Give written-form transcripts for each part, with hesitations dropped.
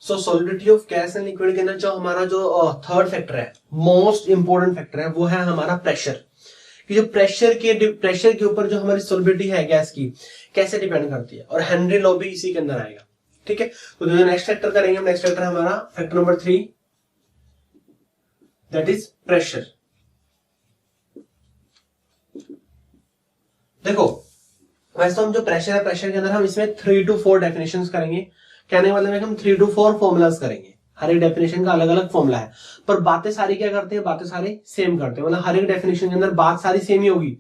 So solidity of gas and liquid के अंदर जो हमारा जो थर्ड फैक्टर है, मोस्ट इंपोर्टेंट फैक्टर है, वो है हमारा प्रेशर। कि जो प्रेशर के ऊपर जो हमारी सॉलिबिलिटी है गैस की कैसे डिपेंड करती है, और हेनरी लॉ भी इसी के अंदर आएगा। ठीक है, तो जो नेक्स्ट फैक्टर करेंगे हम, नेक्स्ट फैक्टर हमारा factor number 3, that is pressure. देखो वैसे तो हम जो प्रेशर है, प्रेशर के अंदर हम इसमें 3 to 4 डेफिनेशंस करेंगे। कहने वाले में हम 3 to 4 फॉर्मूलाज करेंगे, हर एक डेफिनेशन का अलग अलग फॉर्मूला है, पर बातें सारी क्या करते हैं, बातें सारी सेम करते हैं। मतलब हर एक डेफिनेशन के अंदर बात सारी सेम ही होगी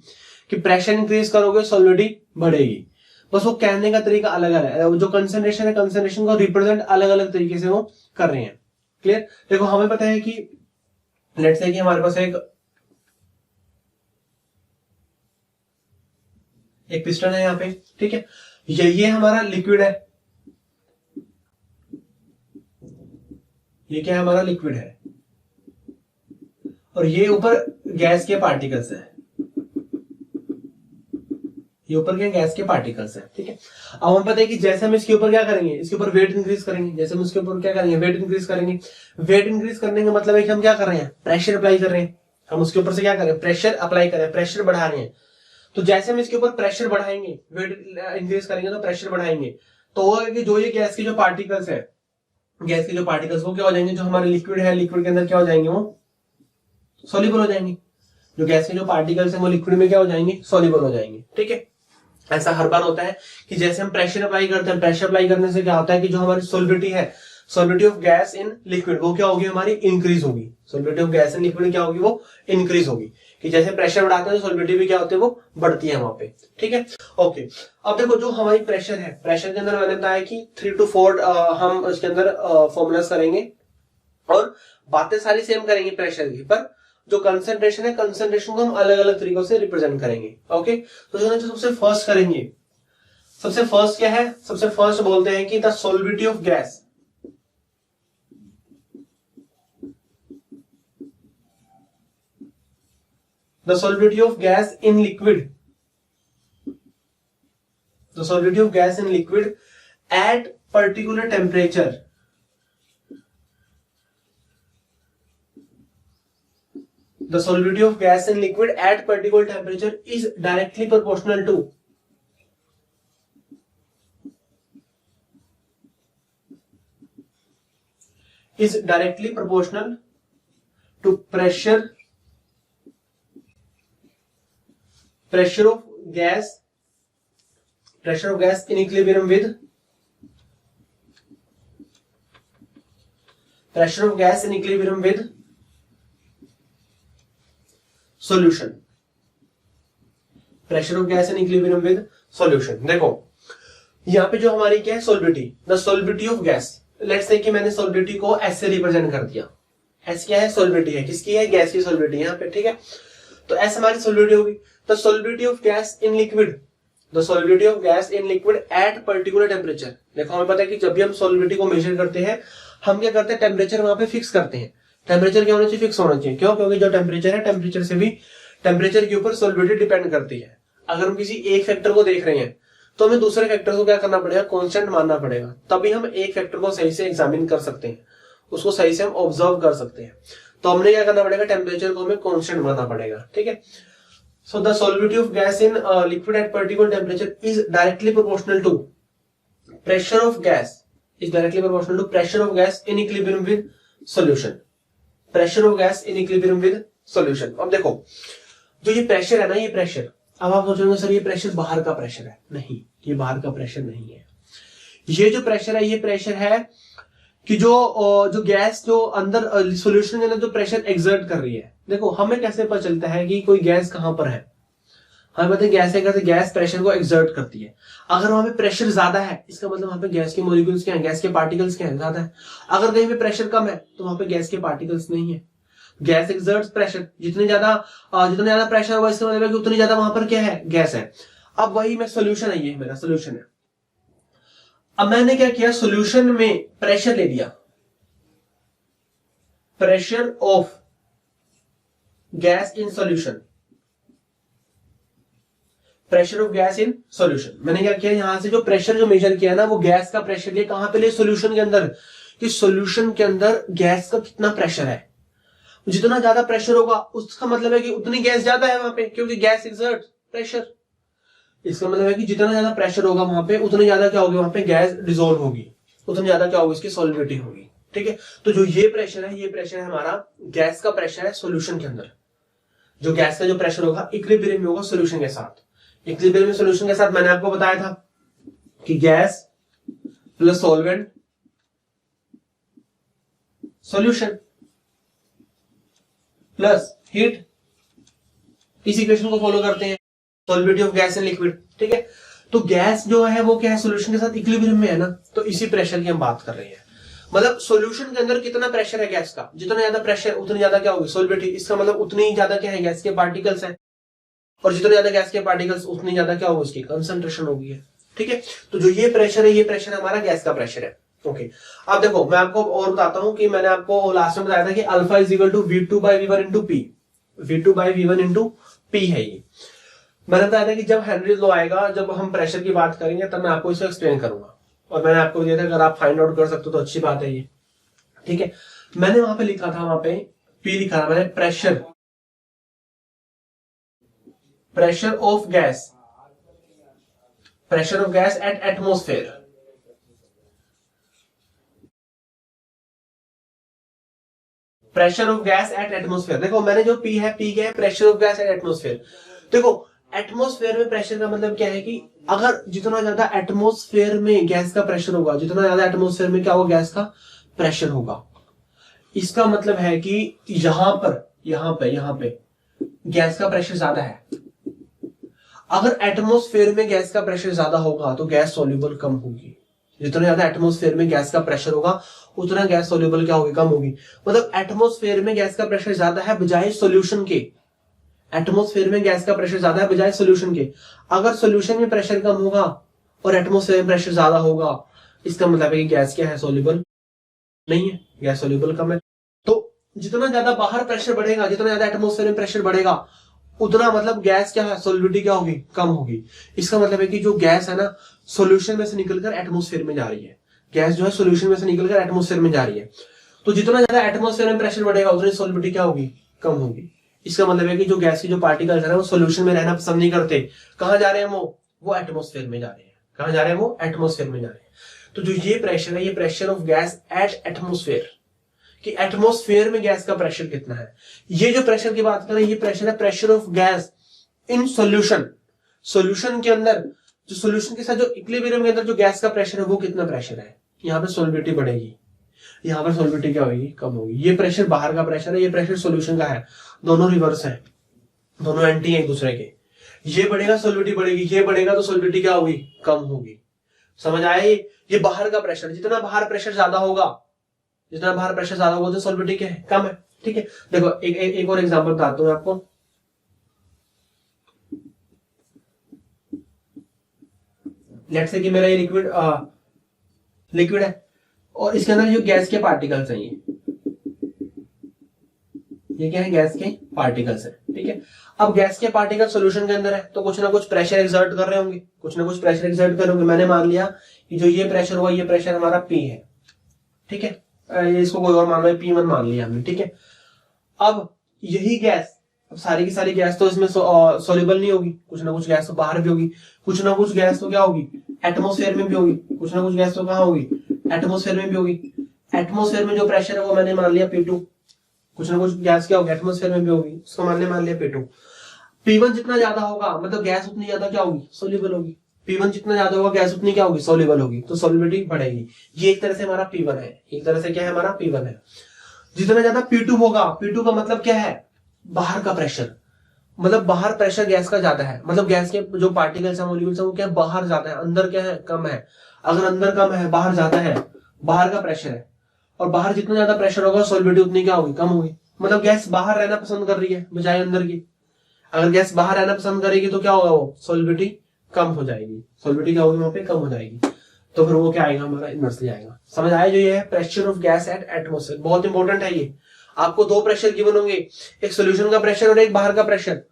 कि प्रेशर इंक्रीज करोगे सॉलिडिटी बढ़ेगी, बस वो कहने का तरीका अलग अलग है। जो कंसंट्रेशन है, कंसंट्रेशन को रिप्रेजेंट अलग अलग तरीके से वो कर रहे हैं। क्लियर? देखो हमें पता है कि लेट्स से कि हमारे पास एक पिस्टन है यहाँ पे, ठीक है, ये हमारा लिक्विड है, ये क्या है हमारा लिक्विड है, और ये ऊपर गैस के पार्टिकल्स है, ये ऊपर क्या गैस के पार्टिकल्स है। ठीक है, अब हमें पता है कि जैसे हम इसके ऊपर क्या करेंगे, इसके ऊपर वेट इंक्रीज करेंगे, जैसे हम इसके ऊपर क्या करेंगे, वेट इंक्रीज करेंगे। वेट इंक्रीज करने का मतलब है कि हम क्या कर रहे हैं, प्रेशर अप्लाई कर रहे हैं। हम उसके ऊपर से क्या करें, प्रेशर अप्लाई करें, प्रेशर बढ़ा रहे हैं। तो जैसे हम इसके ऊपर प्रेशर बढ़ाएंगे, वेट इंक्रीज करेंगे तो प्रेशर बढ़ाएंगे, तो होगा कि जो ये गैस के जो पार्टिकल्स है, गैस के जो पार्टिकल्स वो क्या हो जाएंगे, जो हमारे लिक्विड है, लिक्विड के अंदर क्या हो जाएंगे, वो सॉल्युबल हो जाएंगे। जो गैस के जो पार्टिकल्स हैं वो लिक्विड में क्या हो जाएंगे, सॉल्युबल हो जाएंगे। ठीक है, ऐसा हर बार होता है कि जैसे हम प्रेशर अप्लाई करते हैं, प्रेशर अप्लाई करने से क्या होता है कि जो हमारी सॉलिबिलिटी है, solubility of gas in liquid, वो क्या होगी, हमारी इंक्रीज होगी। Solubility of gas in liquid क्या होगी, वो इंक्रीज होगी। कि जैसे प्रेशर बढ़ाते हैं तो सॉलिबिलिटी भी क्या होती है, वो बढ़ती है वहां पे। ठीक है, ओके। अब देखो जो हमारी प्रेशर है, प्रेशर के अंदर मैंने बताया कि 3 to 4 हम उसके अंदर फॉर्मूलाज करेंगे और बातें सारी सेम करेंगे प्रेशर की, पर जो कंसंट्रेशन है, कंसंट्रेशन को हम अलग अलग तरीकों से रिप्रेजेंट करेंगे। ओके, तो जो सबसे फर्स्ट करेंगे, सबसे फर्स्ट क्या है, सबसे फर्स्ट बोलते हैं कि the solubility of gas, the solubility of gas in liquid, the solubility of gas in liquid at particular temperature, the solubility of gas in liquid at particular temperature is directly proportional to pressure of gas in equilibrium with solution, pressure of gas in equilibrium with solution। देखो यहाँ पे जो हमारी क्या है, solubility, the solubility of gas. Let's say कि मैंने solubility को एस से रिप्रेजेंट कर दिया। एस क्या है, सॉलिबिलिटी है, किसकी है, गैस की सॉलिबिलिटी यहाँ पे। ठीक है, तो एस हमारी सॉलिबिलिटी होगी। The solubility of gas in liquid, the solubility of gas in liquid at particular temperature. देखो हमें पता है कि जब भी हम सॉलिबिलिटी को मेजर करते हैं, हम क्या करते हैं, टेम्परेचर वहां पे फिक्स करते हैं। टेम्परेचर क्या होना चाहिए, फिक्स होना चाहिए। क्यों? क्योंकि जो टेम्परेचर है, टेम्परेचर से भी, टेम्परेचर के ऊपर सॉलिबिलिटी डिपेंड करती है। अगर हम किसी एक फैक्टर को देख रहे हैं तो हमें दूसरे फैक्टर को क्या करना पड़ेगा, कांस्टेंट मानना पड़ेगा, तभी हम एक फैक्टर को सही से एग्जामिन कर सकते हैं, उसको सही से हम ऑब्जर्व कर सकते हैं। तो हमने क्या करना पड़ेगा, टेम्परेचर को हमें कांस्टेंट मानना पड़ेगा। ठीक है, so the solubility of gas in liquid at particular temperature is directly proportional to pressure of gas in equilibrium with solution, pressure of gas in equilibrium with solution। अब देखो जो ये प्रेशर है ना, ये प्रेशर, अब आप सोचोगे सर ये प्रेशर बाहर का प्रेशर है। नहीं, ये बाहर का प्रेशर नहीं है। ये जो प्रेशर है, ये प्रेशर है कि जो गैस जो अंदर सॉल्यूशन के अंदर जो प्रेशर एक्सर्ट कर रही है। देखो हमें कैसे पता चलता है कि कोई गैस कहां पर है, हमें पता है गैस प्रेशर को एक्सर्ट करती है। अगर वहां पे प्रेशर ज्यादा है, इसका मतलब वहां पे गैस के मॉलिक्यूल्स क्या है, गैस के पार्टिकल्स क्या है, ज्यादा है। अगर कहीं पे प्रेशर कम है तो वहां पे गैस के पार्टिकल्स नहीं है। गैस एक्सर्ट्स प्रेशर, जितने ज्यादा प्रेशर होगा, इसका मतलब है कि उतनी ज्यादा वहां पर क्या है, गैस है। अब वही मैं सोल्यूशन है, ये मेरा सोल्यूशन है। अब मैंने क्या किया, सोल्यूशन में प्रेशर ले लिया, pressure of gas in solution, pressure of gas in solution. मैंने क्या किया, यहां से जो प्रेशर जो मेजर किया ना, वो गैस का प्रेशर लिया, कहां पे लिया, सोल्यूशन के अंदर। कि सॉल्यूशन के अंदर गैस का कितना प्रेशर है। जितना ज्यादा प्रेशर होगा उसका मतलब है कि उतनी गैस ज्यादा है वहां पे, क्योंकि गैस एक्सर्ट प्रेशर। इसका मतलब है कि जितना ज्यादा प्रेशर होगा वहां पे उतनी ज्यादा क्या होगी, वहां पे गैस डिसॉल्व होगी, उतनी ज्यादा क्या होगी, इसकी सॉल्युबिलिटी होगी। ठीक है, तो जो ये प्रेशर है, ये प्रेशर है हमारा गैस का प्रेशर है सॉल्यूशन के अंदर। जो गैस का जो प्रेशर होगा इक्विलिब्रियम में होगा सॉल्यूशन के साथ। इक्विलिब्रियम में सॉल्यूशन के साथ मैंने आपको बताया था कि gas plus solvent solution plus heat, इस इक्वेशन को फॉलो करते हैं, solubility of gas in liquid. ठीक है, तो गैस जो है वो क्या है, सॉल्यूशन के साथ इक्विलिब्रियम में है ना, तो इसी प्रेशर की हम बात कर रहे हैं। मतलब सॉल्यूशन के अंदर कितना प्रेशर है गैस का, जितना ज्यादा प्रेशर उतनी ज्यादा क्या होगी सॉल्युबिलिटी। इसका मतलब उतनी ही ज्यादा क्या है, गैस के पार्टिकल्स हैं, और जितने ज्यादा गैस के पार्टिकल्स उतनी ज्यादा क्या होगी, उसकी कंसंट्रेशन होगी है। ठीक है, तो जो ये प्रेशर है, ये प्रेशर हमारा गैस का प्रेशर है। ओके, अब देखो मैं आपको और बताता हूं कि मैंने आपको लास्ट में बताया था कि alpha is equal to V2 by V1 into P, V2 by V1 into P है ये। मैंने बताया था कि जब हेनरी लॉ आएगा, जब हम प्रेशर की बात करेंगे, तब मैं आपको इसे एक्सप्लेन करूंगा, और मैंने आपको दिया था अगर आप फाइंड आउट कर सकते हो तो अच्छी बात है ये। ठीक है, मैंने वहां पे लिखा था, वहां पे पी लिखा था मैंने, pressure of gas, pressure of gas eight atmosphere. Pressure of gas eight atmosphere, देखो मैंने जो पी है, पी क्या है, pressure of gas eight atmosphere. देखो एटमोस्फेयर में प्रेशर का मतलब क्या है कि अगर जितना ज्यादा एटमोस्फेयर में गैस का प्रेशर होगा, जितना ज्यादा एटमोस्फेयर में क्या होगा, गैस का प्रेशर होगा, इसका मतलब है कि यहां पे गैस का प्रेशर ज्यादा है। अगर एटमोस्फेयर में गैस का प्रेशर ज्यादा होगा तो गैस सॉल्युबल कम होगी। जितना ज्यादा एटमोस्फेयर में गैस का प्रेशर होगा उतना गैस सॉल्युबल क्या होगी, कम होगी। मतलब एटमोस्फेयर में गैस का प्रेशर ज्यादा है बजाय सॉल्यूशन के, एटमोस्फेयर में गैस का प्रेशर ज्यादा है बजाय सॉल्यूशन के। अगर सॉल्यूशन में प्रेशर कम होगा और एटमोस्फेयर में प्रेशर ज्यादा होगा, इसका मतलब है कि गैस क्या है, सॉल्युबल नहीं है, गैस सॉल्युबल कम है। तो जितना ज्यादा बाहर प्रेशर बढ़ेगा, जितना ज्यादा एटमोस्फेयर में प्रेशर बढ़ेगा, उतना मतलब गैस क्या है, सॉल्युबिलिटी क्या होगी, कम होगी। इसका मतलब है कि जो गैस है ना, सॉल्यूशन में से निकलकर एटमोस्फेयर में जा रही है, गैस जो है सॉल्यूशन में से निकलकर एटमोस्फेयर में जा रही है। तो जितना ज्यादा एटमोस्फेयर में प्रेशर बढ़ेगा उतनी सॉल्युबिलिटी क्या होगी, कम होगी। इसका मतलब है कि जो गैस की जो पार्टिकल्स है ना, वो सॉल्यूशन में रहना पसंद नहीं करते। कहां जा रहे हैं वो एटमोस्फेयर में जा रहे हैं। कहां जा रहे हैं, वो एटमोस्फेयर में जा रहे हैं। तो जो ये प्रेशर है, ये pressure of gas eight atmosphere, कि एटमोस्फेयर में गैस का प्रेशर कितना है। ये जो प्रेशर की बात करें, ये प्रेशर है pressure of gas in solution. Solution के अंदर, जो सॉल्यूशन के साथ जो इक्विलिब्रियम के अंदर जो गैस का प्रेशर है, वो कितना प्रेशर है। यहाँ पे सॉल्युबिलिटी बढ़ेगी, यहाँ पर सॉल्युबिलिटी क्या होगी, कम होगी। ये प्रेशर बाहर का प्रेशर है, ये प्रेशर सॉल्यूशन का है, दोनों रिवर्स है, दोनों एंटी है एक दूसरे के। ये बढ़ेगा सॉल्युबिलिटी बढ़ेगी, ये बढ़ेगा तो सॉल्युबिलिटी क्या होगी, कम होगी। समझ आया। ये बाहर का प्रेशर, जितना बाहर प्रेशर ज्यादा होगा, जितना बाहर प्रेशर ज्यादा होगा तो सॉल्युबिलिटी क्या है, कम है। ठीक है, देखो एक और एग्जांपल बताता हूं आपको। लेट्स से कि मेरा ये लिक्विड है और इसके अंदर जो गैस के पार्टिकल्स हैं, ये क्या है, गैस के पार्टिकल्स है। ठीक है, अब गैस के पार्टिकल सॉल्यूशन के अंदर है तो कुछ ना कुछ प्रेशर एक्सर्ट कर रहे होंगे, कुछ ना कुछ प्रेशर एक्सर्ट कर रहे होंगे। मैंने मान लिया कि जो ये प्रेशर हुआ, ये प्रेशर हमारा पी है। ठीक है, इसको कोई और मान लो, P1 मान लिया हमने। ठीक है, अब यही गैस, अब सारी की सारी गैस तो इसमें सॉल्युबल नहीं होगी, कुछ ना कुछ गैस तो बाहर भी होगी, कुछ ना कुछ गैस तो क्या होगी, एटमोस्फेयर में भी होगी, कुछ ना कुछ गैस तो कहां होगी, एटमोस्फेयर में भी होगी। एटमोस्फेयर में जो प्रेशर है वो मैंने मान लिया P2, कुछ ना कुछ गैस क्या होगी, एटमोस्फेयर में भी होगी, उसको मान लिया P2। P1 जितना ज्यादा होगा मतलब गैस उतनी ज्यादा क्या होगी, सॉल्युबल होगी। P1 जितना ज्यादा होगा गैस उतनी क्या होगी, सॉल्युबल होगी, तो सॉल्युबिलिटी बढ़ेगी। ये एक तरह से हमारा P1 है, एक तरह से क्या है हमारा P1 है। जितना ज्यादा P2 होगा, P2 का मतलब क्या है, बाहर का प्रेशर, मतलब बाहर प्रेशर गैस का ज्यादा है, मतलब गैस के जो पार्टिकल्स है, मॉलिक्यूल्स है, वो क्या है, बाहर ज्यादा है, अंदर क्या है, कम है। अगर अंदर कम है, बाहर ज्यादा है, बाहर का प्रेशर है, और बाहर जितना ज्यादा प्रेशर होगा सॉल्युबिलिटी उतनी क्या होगी, कम होगी। मतलब गैस बाहर रहना पसंद कर रही है बजाय अंदर की। अगर गैस बाहर रहना पसंद करेगी तो क्या होगा, वो सॉल्युबिलिटी कम हो जाएगी, सॉल्युबिलिटी क्या होगी वहां पे, कम हो जाएगी। तो फिर वो क्या आएगा, हमारा इनवर्सली आएगा। समझ आया। जो ये है pressure of gas eight atmosphere, बहुत इंपॉर्टेंट है ये। आपको दो प्रेशर गिवन होंगे, एक सोल्यूशन का प्रेशर और एक बाहर का प्रेशर।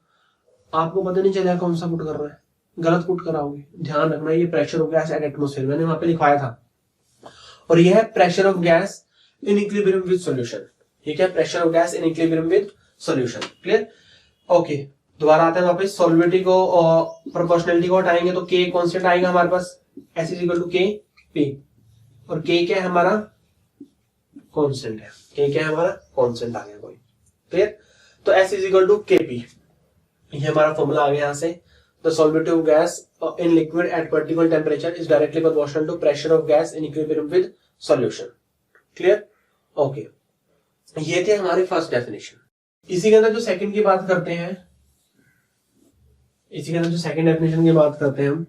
आपको पता नहीं चलेगा कौन सा पुट कर रहा है, गलत पुट कराओगे। ध्यान रखना, ये pressure of gas eight atmosphere मैंने वहां पे लिखवाया था। और ये है pressure of gas in equilibrium with solution. ठीक है, pressure of gas in equilibrium with solution. Clear? Okay, दोबारा आते हैं वापस सॉल्युबिलिटी को और प्रोपोर्शनलिटी को हटाएंगे तो के कांस्टेंट आएगा हमारे पास, S is equal to K P, और के क्या है हमारा, कांस्टेंट है। के क्या है हमारा, कांस्टेंट आ गया कोई। क्लियर? तो S is equal to K P, ये हमारा फॉर्मूला आ गया यहां से। The solubility of gas in liquid at particular temperature is directly proportional to pressure of gas in equilibrium with solution. Clear? Okay, ये थे हमारी फर्स्ट डेफिनेशन। इसी के अंदर जो सेकंड की बात करते हैं, इसी के अंदर जो सेकंड डेफिनेशन की बात करते हैं हम,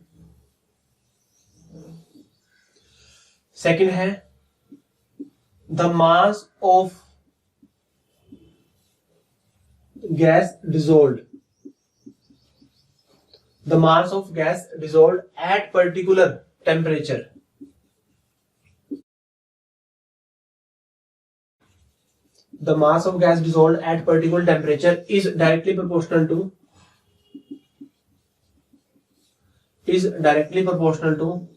सेकंड है the mass of gas dissolved, the mass of gas dissolved at particular temperature the mass of gas dissolved at particular temperature is directly proportional to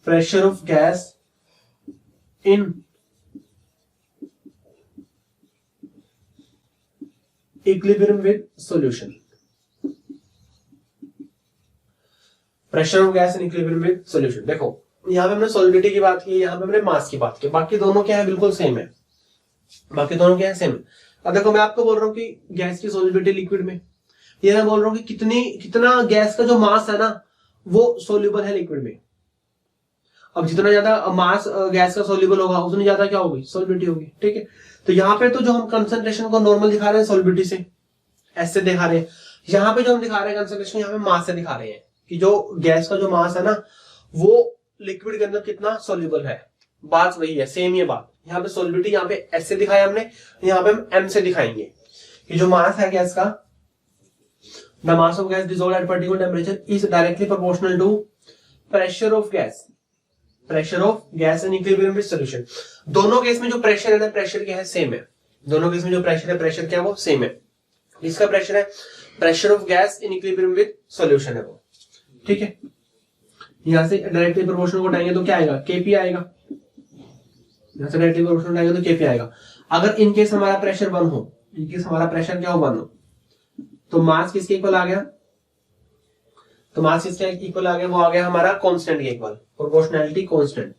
pressure of gas in equilibrium with solution। Pressure of gas in equilibrium with solution. देखो यहाँ पे हमने solubility की बात की, यहाँ पे हमने मास की बात की, बाकी दोनों क्या है, बिल्कुल सेम है। बाकी दोनों क्या है, सेम है। अब देखो मैं आपको बोल रहा हूँ कि गैस की सॉल्युबिलिटी लिक्विड में, ये मैं बोल रहा हूँ कि कितना गैस का जो मास है ना वो सोल्यूबल है लिक्विड में। अब जितना ज्यादा मास गैस का सोल्यूबल होगा उतनी ज्यादा क्या होगी, सॉल्युबिलिटी होगी। ठीक है, तो यहाँ पे तो जो हम कंसंट्रेशन को नॉर्मल दिखा रहे हैं सॉल्युबिलिटी से, ऐसे दिखा रहे हैं। यहाँ पे जो हम दिखा रहे हैं कंसंट्रेशन, यहाँ पे मास से दिखा रहे हैं कि जो गैस का जो मास है ना वो लिक्विड के अंदर कितना सॉल्युबल है। बात वही है, सेम ये बात। यहाँ पे सॉल्युबिलिटी यहाँ पे एस से दिखाया हमने, यहाँ पे हम एम से दिखाएंगे कि जो मास है गैस का, the mass of gas dissolved at particular temperature is directly proportional to pressure of gas in equilibrium with solution. दोनों केस में जो प्रेशर है ना, प्रेशर क्या है, सेम है। दोनों केस में जो प्रेशर है, प्रेशर क्या है, वो सेम है। इसका प्रेशर है pressure of gas in equilibrium with solution है वो। ठीक है, यहां से डायरेक्टली प्रोपोर्शनल को हटाएंगे तो क्या आएगा, केपी आएगा। यहां से डायरेक्टली प्रोपोर्शनल हटाएंगे तो केपी आएगा। अगर इन केस हमारा प्रेशर 1 हो, इन केस हमारा प्रेशर क्या हो, 1 हो, तो मास किसके इक्वल आ गया, तो मास किसके इक्वल आ गया, वो आ गया हमारा कांस्टेंट के इक्वल, प्रोपोर्शनैलिटी कांस्टेंट।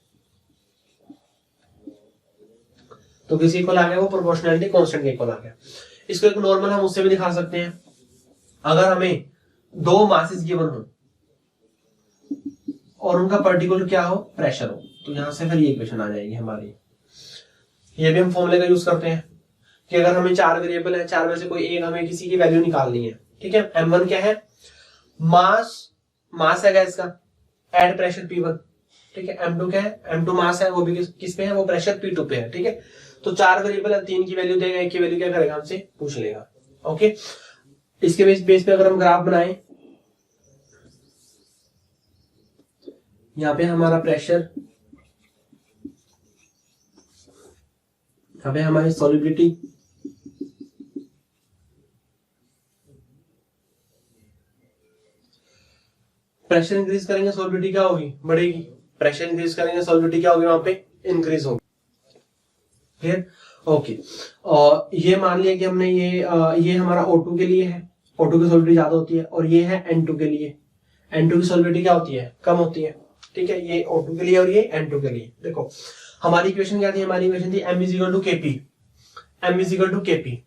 तो किसी इक्वल आ गया, वो प्रोपोर्शनैलिटी कांस्टेंट के इक्वल आ गया। इसको एक नॉर्मल हम उससे भी दिखा सकते हैं। अगर हमें 2 मासेस गिवन हो और उनका पर्टिकुलर क्या हो, प्रेशर हो, तो यहां से फिर ये इक्वेशन आ जाएगी हमारी। ये भी हम फॉर्मूले का यूज करते हैं कि अगर हमें 4 वेरिएबल है, 4 में से कोई एक हमें किसी की वैल्यू निकालनी है। ठीक है, m1 क्या है, मास है गैस का एट प्रेशर P1। ठीक है, m2 क्या है, m2 मास है, वो भी किस पे है, वो प्रेशर P2 पे है। ठीक है, तो 4 वेरिएबल है, 3 की वैल्यू देगा, 1 की वैल्यू क्या करेगा, हमसे पूछ लेगा। ओके, इसके बेस पे अगर हम ग्राफ बनाए, यहाँ पे हमारा प्रेशर, यहाँ पे हमारी सॉल्युबिलिटी, प्रेशर इंक्रीज करेंगे सॉल्युबिलिटी क्या होगी, बढ़ेगी। प्रेशर इंक्रीज करेंगे सॉल्युबिलिटी क्या होगी, वहां पे इंक्रीज होगी। क्लियर? ओके, और ये मान लिया कि हमने ये हमारा O2 के लिए है, O2 की सॉल्युबिलिटी ज्यादा होती है, और ये है N2 के लिए। N2 की सॉल्युबिलिटी क्या होती है, कम होती है। ठीक है, ये O2 के लिए और ये N2 के लिए। देखो हमारी इक्वेशन क्या थी, हमारी इक्वेशन थी m is equal to K P, m is equal to K P,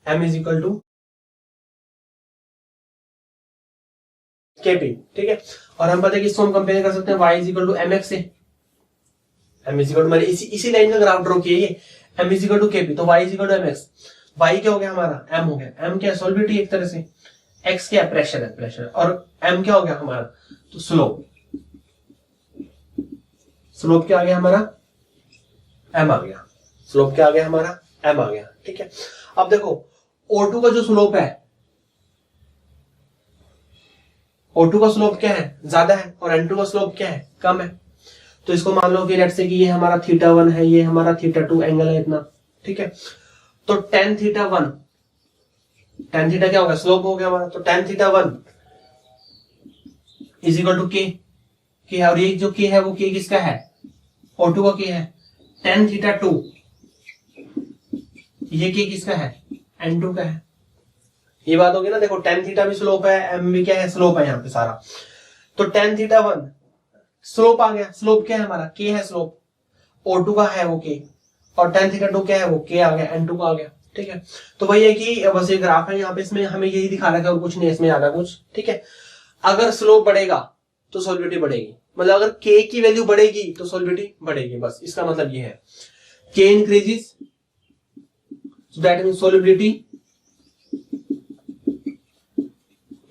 m is equal to K P. ठीक है, और हम पता है कि इसको हम कंपेयर कर सकते हैं y is equal to mx से। m इज इक्वल टू, मैंने इसी लाइन का ग्राफ ड्रॉ किया, ये m is equal to K P, तो y is equal to mx। y क्या हो गया हमारा, m हो गया। m क्या है, सॉल्युबिलिटी एक तरह से, x क्या है, प्रेशर है, प्रेशर, और m क्या हो गया हमारा, तो स्लोप। स्लोप क्या आ गया हमारा, m आ गया। स्लोप क्या आ गया हमारा, m आ गया। ठीक है, अब देखो O2 का जो स्लोप है, O2 का स्लोप क्या है, ज्यादा है, और N2 का स्लोप क्या है, कम है। तो इसको मान लो कि लेट्स से कि ये हमारा θ1 है, ये हमारा θ2 एंगल है इतना। ठीक है, तो tan थीटा 1, tan थीटा क्या होगा, स्लोप हो गया हमारा, तो tan theta 1 is equal to K, और ये जो के है वो के किसका है, O2 का के है। tan थीटा 2 ये के किसका है, N2 का है। ये बात होगी ना, देखो tan थीटा भी स्लोप है, m भी क्या है, स्लोप है यहाँ पे सारा। तो tan थीटा 1 स्लोप आ गया, स्लोप क्या है हमारा, के है स्लोप, O2 का है वो के, और tan थीटा 2 क्या है वो के आ गया, N2 का आ गया। ठीक है, तो वही है कि बस ये ग्राफ है यहाँ पे, इसमें हमें यही दिखा रखा है और कुछ नहीं है इसमें ज्यादा कुछ। ठीक है, अगर स्लोप बढ़ेगा तो सॉल्युबिलिटी बढ़ेगी, मतलब अगर के की वैल्यू बढ़ेगी तो सॉल्युबिलिटी बढ़ेगी, बस इसका मतलब ये है। के increases that means solubility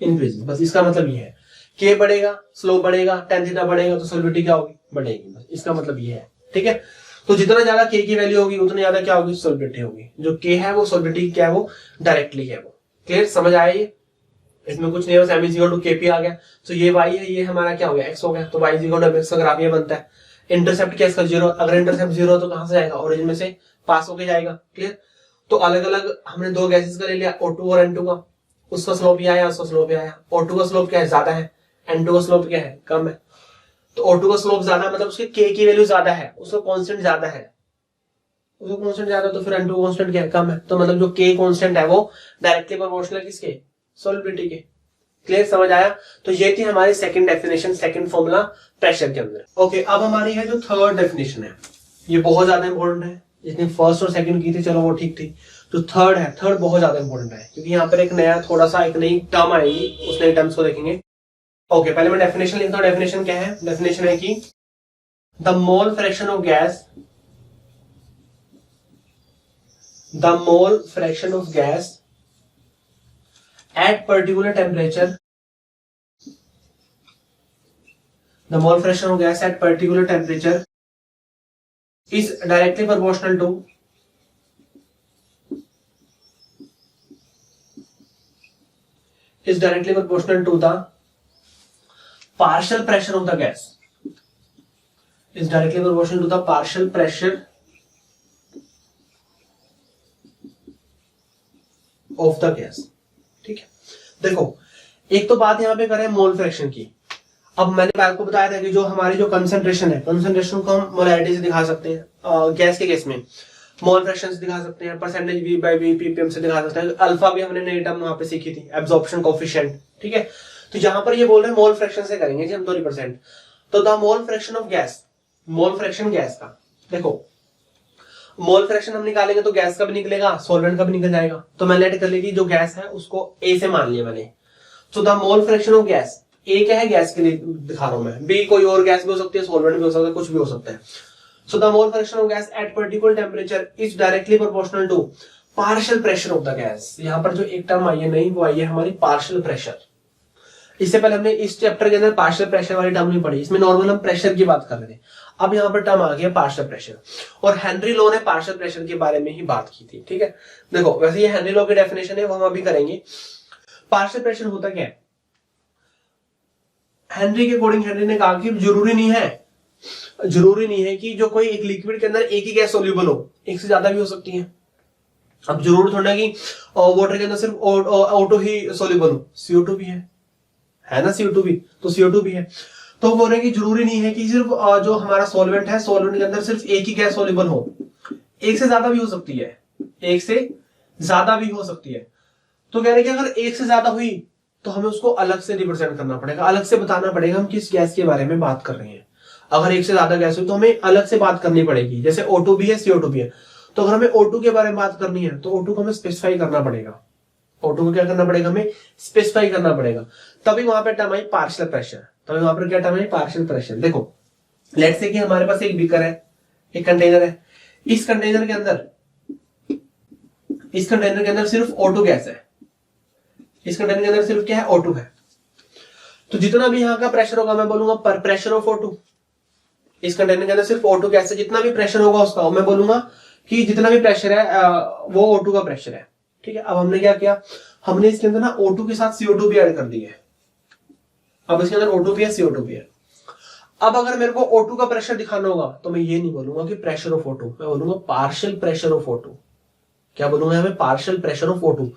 increases, बस इसका मतलब ये है। के बढ़ेगा, स्लोप बढ़ेगा, tan थीटा बढ़ेगा तो सॉल्युबिलिटी क्या होगी, बढ़ेगी, बस इसका मतलब ये है। ठीक है, तो जितना ज्यादा के की वैल्यू होगी उतना ज्यादा क्या होगी, सॉल्युबिलिटी होगी। जो के है वो सॉल्युबिलिटी क्या है, वो डायरेक्टली है वो। क्लियर, समझ आया ये, इसमें कुछ नहीं है, बस m इक्वल टू kp आ गया। तो ये y है, ये हमारा क्या हो गया, x हो गया, तो y इक्वल टू mx का ग्राफ ये बनता है। इंटरसेप्ट क्या इसका 0, अगर इंटरसेप्ट 0 तो कहां से जाएगा, ओरिजिन में से पास होके जाएगा। क्लियर, तो अलग अलग हमने दो गैसेस का ले लिया, O2 और N2 का, उसका स्लोप ये आया, उसका स्लोप ये आया। O2 का स्लोप क्या है, ज्यादा है, N2 का स्लोप क्या है, कम है। तो O2 का स्लोप ज्यादा मतलब उसके k की वैल्यू ज्यादा है, उसका कांस्टेंट ज्यादा है, उसका कांस्टेंट ज्यादा, तो फिर N2 कांस्टेंट क्या है, कम है। तो मतलब जो k कांस्टेंट है वो डायरेक्टली प्रोपोर्शनल है किसके, सॉल्युबिलिटी के। क्लियर, समझ आया। तो ये थी हमारी second definition, second formula pressure के अंदर। ओके, अब हमारी है जो थर्ड डेफिनेशन है, ये बहुत ज्यादा इंपॉर्टेंट है। जितनी फर्स्ट और सेकंड की थी चलो वो ठीक थी, तो थर्ड है, थर्ड बहुत ज्यादा इंपॉर्टेंट है, क्योंकि यहाँ पर एक नया थोड़ा सा एक नई टर्म आएगी, उस नई टर्म्स को देखेंगे। ओके, पहले मैं डेफिनेशन लिखता हूँ। डेफिनेशन क्या है, डेफिनेशन है कि the mole fraction of gas, the mole fraction of gas at particular temperature, the mole fraction of gas at particular temperature is directly proportional to the partial pressure of the gas, is directly proportional to the partial pressure of the gas। ठीक है, देखो एक तो बात यहाँ पे करें mole fraction की। अब मैंने आपको बताया था कि जो हमारी जो कंसंट्रेशन है, कंसंट्रेशन को हम मोलैरिटी से दिखा सकते हैं, गैस के केस में मोल फ्रैक्शन से दिखा सकते हैं, percentage V by V ppm से दिखा सकते हैं। अल्फा भी हमने नई टर्म वहां पे सीखी थी, एब्जॉर्प्शन कोफिशिएंट। ठीक है, तो यहाँ पर ये बोल रहे हैं मोल फ्रैक्शन से करेंगे जी हम 2%। तो the mole fraction of gas, mole fraction gas का, देखो मोल फ्रैक्शन हम निकालेंगे तो गैस का भी निकलेगा, सॉल्वेंट का भी निकल जाएगा। तो मैं लेट कर ली जो गैस है उसको ए से मान लिया मैंने। तो the mole fraction of gas, ए क्या है, गैस के लिए दिखा रहा हूं मैं, बी कोई और गैस भी हो सकती है, सॉल्वेंट भी हो सकता है, कुछ भी हो सकता है। So the mole fraction of gas at particular temperature is directly proportional to partial pressure of the gas. यहां पर जो एक टर्म आई है नहीं, वो आई है हमारी पार्शियल प्रेशर। इससे पहले हमने इस चैप्टर के अंदर पार्शियल प्रेशर वाली टर्म नहीं पढ़ी, इसमें नॉर्मल हम प्रेशर की बात कर रहे थे। अब यहाँ पर टर्म आ गया पार्शियल प्रेशर, और हेनरी लॉ ने पार्शियल प्रेशर के बारे में ही बात की थी। ठीक है, देखो वैसे ये हेनरी लॉ की डेफिनेशन है, वो हम अभी करेंगे। पार्शियल प्रेशर होता क्या है, हेनरी के अकॉर्डिंग हेनरी ने कहा कि जरूरी नहीं है कि जो कोई एक लिक्विड के अंदर एक ही गैस सोल्यूबल हो, एक से ज्यादा भी हो सकती है। अब जरूर थोड़ा कि वाटर के अंदर सिर्फ O2 ही सोल्यूबल हो, CO2 भी है ना, CO2 भी, तो CO2 भी है। तो बोल रहे हैं कि जरूरी नहीं है कि सिर्फ जो हमारा सॉल्वेंट है, सॉल्वेंट के अंदर सिर्फ एक ही गैस सोल्यूबल हो, एक से ज्यादा भी हो सकती है, एक से ज्यादा भी हो सकती है। तो कह रहे हैं कि अगर एक से ज्यादा हुई तो हमें उसको अलग से रिप्रेजेंट करना पड़ेगा, अलग से बताना पड़ेगा हम किस गैस के बारे में बात कर रहे हैं। अगर एक से ज्यादा गैस हुई तो हमें अलग से बात करनी पड़ेगी, जैसे O2 भी है, CO2 भी है। तो अगर हमें O2 के बारे में बात करनी है तो O2 को हमें स्पेसिफाई करना पड़ेगा, O2 को क्या करना पड़ेगा, हमें स्पेसिफाई करना पड़ेगा। तभी वहां पे टर्म आई पार्शियल प्रेशर, तभी वहां पर क्या टर्म आई, पार्शियल प्रेशर। देखो लेट्स से कि हमारे पास एक बीकर है, एक कंटेनर है, इस कंटेनर के अंदर सिर्फ O2 गैस है, इस कंटेनर के अंदर सिर्फ क्या है, O2 है। तो जितना भी यहाँ का प्रेशर होगा मैं बोलूंगा पर प्रेशर ऑफ O2। इस कंटेनर के अंदर सिर्फ O2 गैस है, जितना भी प्रेशर होगा उसका मैं बोलूंगा कि जितना भी प्रेशर है वो O2 का प्रेशर है। ठीक है, अब हमने क्या किया, हमने इसके अंदर ना O2 के साथ CO2 भी ऐड कर दी है। अब इसके अंदर O2 भी है, CO2 भी है। अब अगर मेरे को O2 का प्रेशर दिखाना होगा तो मैं ये नहीं बोलूंगा कि प्रेशर ऑफ O2, मैं बोलूंगा पार्शियल प्रेशर ऑफ O2। क्या बोलूंगा यहाँ पे, पार्शियल प्रेशर ऑफ O2।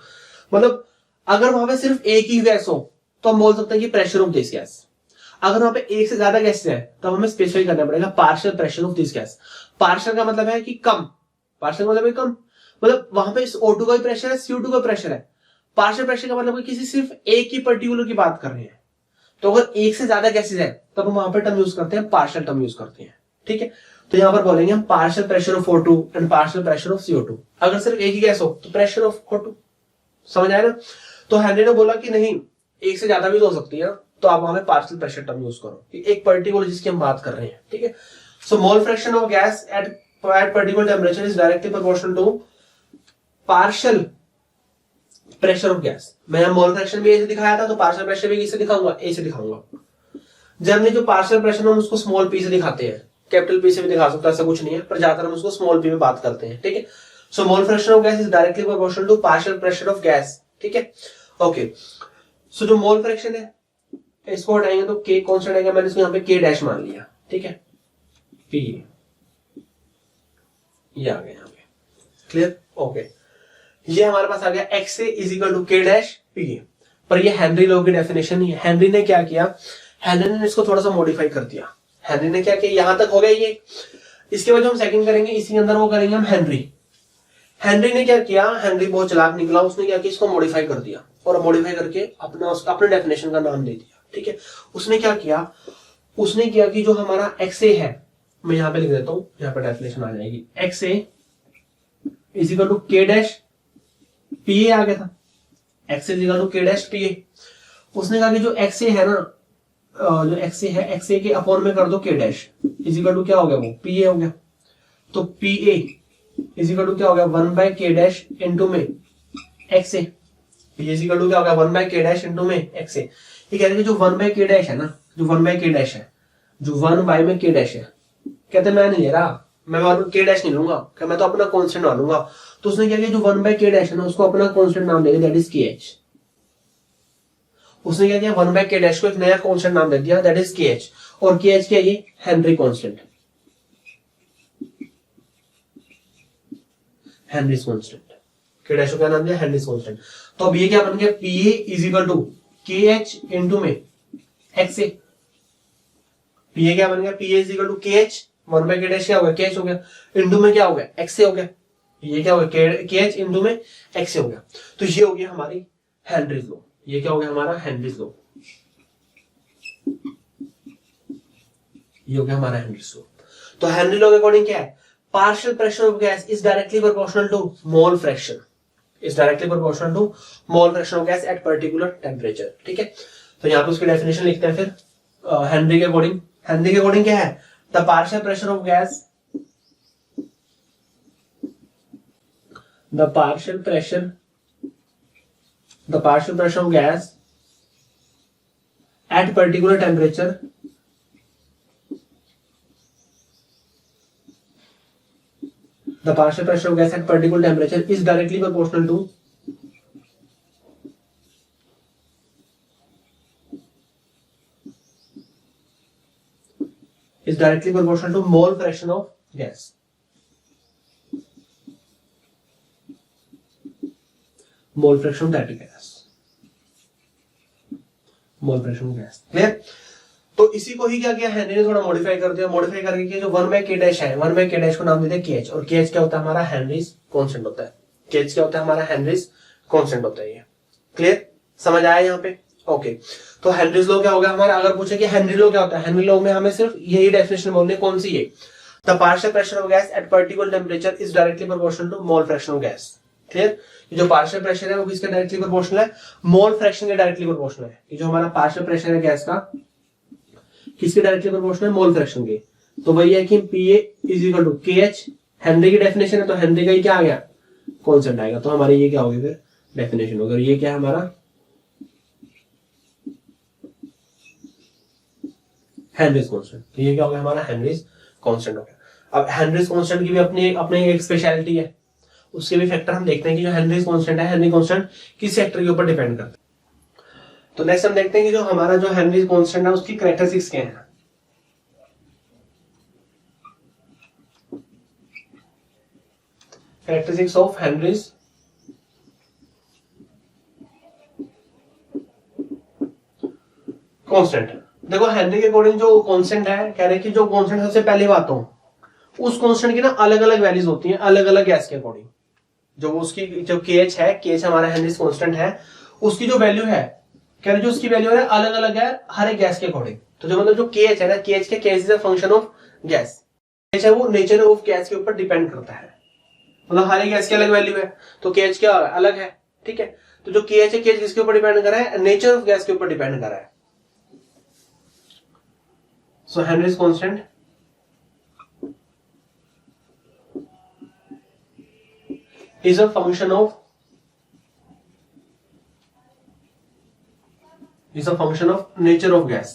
मतलब अगर वहां पे सिर्फ एक ही गैस हो तो हम बोल सकते हैं कि प्रेशर ऑफ दिस गैस। अगर वहां पे एक से ज्यादा गैसेस है तो हमें स्पेसिफाई करना पड़ेगा partial pressure of this gas. Partial का मतलब है कि कम, पार्शियल मतलब है कम, मतलब वहां पे O2 का भी प्रेशर है, CO2 का प्रेशर है। पार्शियल प्रेशर का मतलब किसी सिर्फ एक ही पर्टिकुलर की बात कर रहे हैं। तो अगर एक से ज्यादा गैसेस है तब हम वहां पर टर्म यूज करते हैं, पार्शियल टर्म यूज करते हैं। ठीक है, तो यहां पर बोलेंगे हम partial pressure of O2 and partial pressure of CO2। अगर सिर्फ एक ही गैस हो तो प्रेशर ऑफ O2। समझ आया ना। तो हेनरी ने बोला कि नहीं, एक से ज्यादा भी तो हो सकती है, तो आप वहां पे पार्शियल प्रेशर टर्म यूज करो, एक पर्टिकुलर जिसकी हम बात कर रहे हैं। ठीक है, so mole fraction of gas at particular temperature is directly proportional to partial pressure of gas. मैं मोल फ्रैक्शन भी ऐसे दिखाया था, तो पार्शियल प्रेशर भी किससे दिखाऊंगा, ए से दिखाऊंगा। जनरली जो पार्शियल प्रेशर हम उसको स्मॉल पी से दिखाते हैं, कैपिटल पी से भी दिखा सकते हैं, ऐसा कुछ नहीं है, पर ज्यादातर हम उसको स्मॉल पी में बात करते हैं। ठीक है, so mole fraction of gas is directly proportional to partial pressure of gas. ठीक है, ओके। सो जो मोल फ्रैक्शन है इसको हटाएंगे तो के कांस्टेंट आएगा, मैंने इसको यहाँ पे के डैश मान लिया। ठीक है, पी ये आ गया यहाँ पे, क्लियर, ओके। ये हमारे पास आ गया X A is equal to K dash P. पर ये हेनरी लॉ की डेफिनेशन नहीं है। हेनरी ने क्या किया, हेनरी ने इसको थोड़ा सा मॉडिफाई कर दिया। हेनरी ने क्या किया, यहां तक हो गया ये, इसके बाद जो हम सेकंड करेंगे इसी के अंदर वो करेंगे हम हेनरी। हेनरी ने क्या किया, हेनरी बहुत चालाक निकला, उसने क्या किया, इसको मॉडिफाई कर दिया और मॉडिफाई करके अपने डेफिनेशन का नाम दे दिया। ठीक है, उसने क्या किया, उसने किया कि जो हमारा एक्स ए है, मैं यहां पे लिख देता हूं, यहां पर डेफिनेशन आ जाएगी, X A is equal to K dash P A आ गया था, X is equal to K dash P A. उसने कहा कि जो एक्स ए है ना, जो एक्स ए है, एक्स ए के अपॉन में कर दो के डैश, इज इक्वल टू क्या हो गया, वो पी ए हो गया। तो P A is equal to क्या हो गया, 1 बाय के डैश इंटू में X A. P is equal to क्या हो गया, 1 बाय के डैश इंटू में एक्स ए। ये कह रहे हैं जो 1 बाय के डैश है ना, जो 1 बाय के डैश है, जो 1 बाय में के डैश है, कहते मैं नहीं ले रहा, मैं के डैश नहीं लूंगा, मैं तो अपना कांस्टेंट मान लूंगा। तो उसने क्या किया, जो 1 बाय के डैश है ना, उसको अपना कांस्टेंट नाम दे दिया, दैट इज के एच। उसने क्या किया, 1 बाय के डैश को एक नया कांस्टेंट नाम दे दिया, दैट इज के एच। और के एच क्या है, ये हेनरी कांस्टेंट, हेनरी कांस्टेंट। के डैश को क्या नाम दिया, हेनरी कांस्टेंट। तो अब ये क्या बन गया, P A is equal to K H into में एक्स ए। पी ए क्या बन गया, P A is equal to K H, 1 by K dash क्या हो गया, के एच हो गया, इंटू में क्या हो गया, एक्स ए हो गया। ये क्या हो गया, के एच इंटू में एक्स ए हो गया। तो ये हो गया हमारी हेनरीज लॉ। ये क्या हो गया हमारा, हेनरीज लॉ। ये हो गया हमारा हेनरीज लॉ। तो हेनरी लॉ के अकॉर्डिंग क्या है, partial pressure of gas is directly proportional to mole fraction, is directly proportional to mole fraction of gas at particular temperature. ठीक है, तो यहां पे उसकी डेफिनेशन लिखते हैं फिर हेनरी के अकॉर्डिंग। हेनरी के अकॉर्डिंग क्या है, the partial pressure of gas, the partial pressure of gas at particular temperature is directly proportional to mole fraction of gas. Mole fraction that gas, mole fraction gas, clear. तो इसी को ही क्या किया, Henry ने थोड़ा modify कर दिया। Modify करके किया, जो 1 बाय के डैश है, 1 बाय के डैश को नाम देते हैं के एच। और के एच क्या होता है हमारा, हेनरीज कांस्टेंट होता है। के एच क्या होता है हमारा, हेनरीज कांस्टेंट होता है। ये क्लियर, समझ आया यहाँ पे, ओके। तो हेनरीज लॉ क्या होगा हमारा, अगर पूछे कि हेनरी लॉ क्या होता है, हेनरी लॉ में हमें सिर्फ यही डेफिनेशन बोलनी है, कौन सी है, the partial pressure of gas at particular temperature is directly proportional to mole fraction of gas. Clear, जो पार्शियल प्रेशर है वो किसके डायरेक्टली प्रोपोर्शनल है, मोल फ्रैक्शन के डायरेक्टली प्रोपोर्शनल है। ये जो हमारा पार्शियल प्रेशर है गैस का, किसके डायरेक्टली प्रोपोर्शनल है, मोल फ्रैक्शन के। तो वही है कि P A is equal to K H, Henry की डेफिनेशन है, तो हेनरी का ही क्या आ गया, कांस्टेंट आएगा। तो हमारी ये क्या होगी फिर डेफिनेशन होगी, ये क्या है हमारा हेनरीज कांस्टेंट। ये क्या हो गया हमारा, हेनरीज कांस्टेंट हो गया। अब हेनरीज कांस्टेंट की भी अपनी एक स्पेशलिटी है, उसके भी फैक्टर हम देखते हैं कि जो हेनरीज कांस्टेंट है, हेनरी कांस्टेंट किस फैक्टर के ऊपर डिपेंड करता है। तो नेक्स्ट हम देखते हैं कि जो हमारा जो हेनरीज कांस्टेंट है उसकी कैरेक्टरिस्टिक्स क्या है। Characteristics of Henry's constant. देखो हेनरी के अकॉर्डिंग जो कांस्टेंट है, कह रहे कि जो कांस्टेंट सबसे पहली बात हो, उस कांस्टेंट की ना अलग अलग वैल्यूज होती हैं अलग अलग गैस के अकॉर्डिंग। जो उसकी जो केएच है, केएच हमारा हेनरीज कांस्टेंट है, उसकी जो वैल्यू है, कह रहे जो उसकी वैल्यू है अलग अलग है हर एक गैस के अकॉर्डिंग। तो जो मतलब जो केएच है ना, केएच के KH is a function of gas, KH है वो नेचर ऑफ गैस के ऊपर डिपेंड करता है, मतलब हर एक गैस की अलग वैल्यू है, तो केएच क्या अलग है, ठीक है। तो जो केएच है, केएच किसके ऊपर डिपेंड कर रहा है, नेचर ऑफ गैस के ऊपर डिपेंड कर रहा है। So Henry's constant is a function of nature of gas.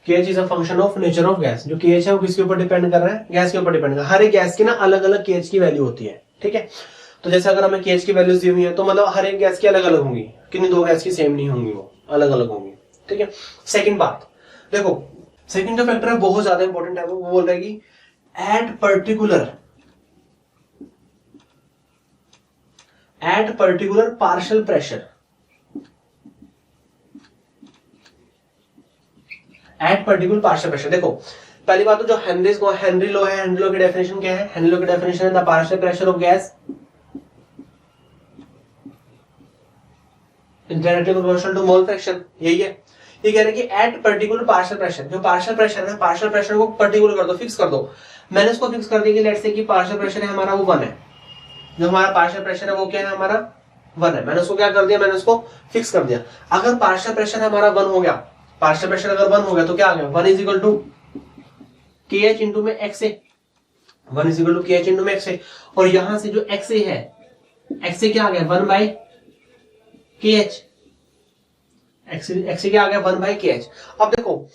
KH is a function of nature of gas. जो KH है वो किसके ऊपर डिपेंड कर रहा है, गैस के ऊपर डिपेंड कर रहा है। हर एक गैस की ना अलग अलग KH की वैल्यू होती है, ठीक है। तो जैसे अगर हमें KH की वैल्यूज दी हुई है तो मतलब हर एक गैस की अलग अलग होंगी, किन्हीं दो गैस की सेम नहीं होंगी, वो अलग अलग होंगी, ठीक है। सेकंड बात देखो, सेकंड जो फैक्टर है बहुत ज्यादा इंपॉर्टेंट है, वो बोल रहा है कि at particular partial pressure, at particular partial pressure। देखो पहली बात तो जो हेनरी लॉ है, हेनरी लॉ की डेफिनेशन क्या है, हेनरी लॉ की डेफिनेशन है the partial pressure of gas directly proportional to mole fraction, यही है। ये कह रहे हैं कि एट पर्टिकुलर पार्शियल प्रेशर, जो पार्शियल प्रेशर है, पार्शियल प्रेशर को पर्टिकुलर कर दो, फिक्स कर दो। मैंने इसको फिक्स कर दिया कि लेट्स से कि पार्शियल प्रेशर है हमारा वो 1 है, जो हमारा पार्शियल प्रेशर है वो क्या है हमारा 1 है। मैंने उसको क्या कर दिया, मैंने उसको फिक्स कर दिया। अगर पार्शियल प्रेशर हमारा 1 हो गया, पार्शियल प्रेशर अगर 1 हो गया तो क्या आ गया, 1 is equal to KH into में XA, 1 is equal to KH into में XA। और यहां से जो XA है, XA क्या आ गया 1 बाई KH, XA क्या आ गया 1 बाई KH। अब देखो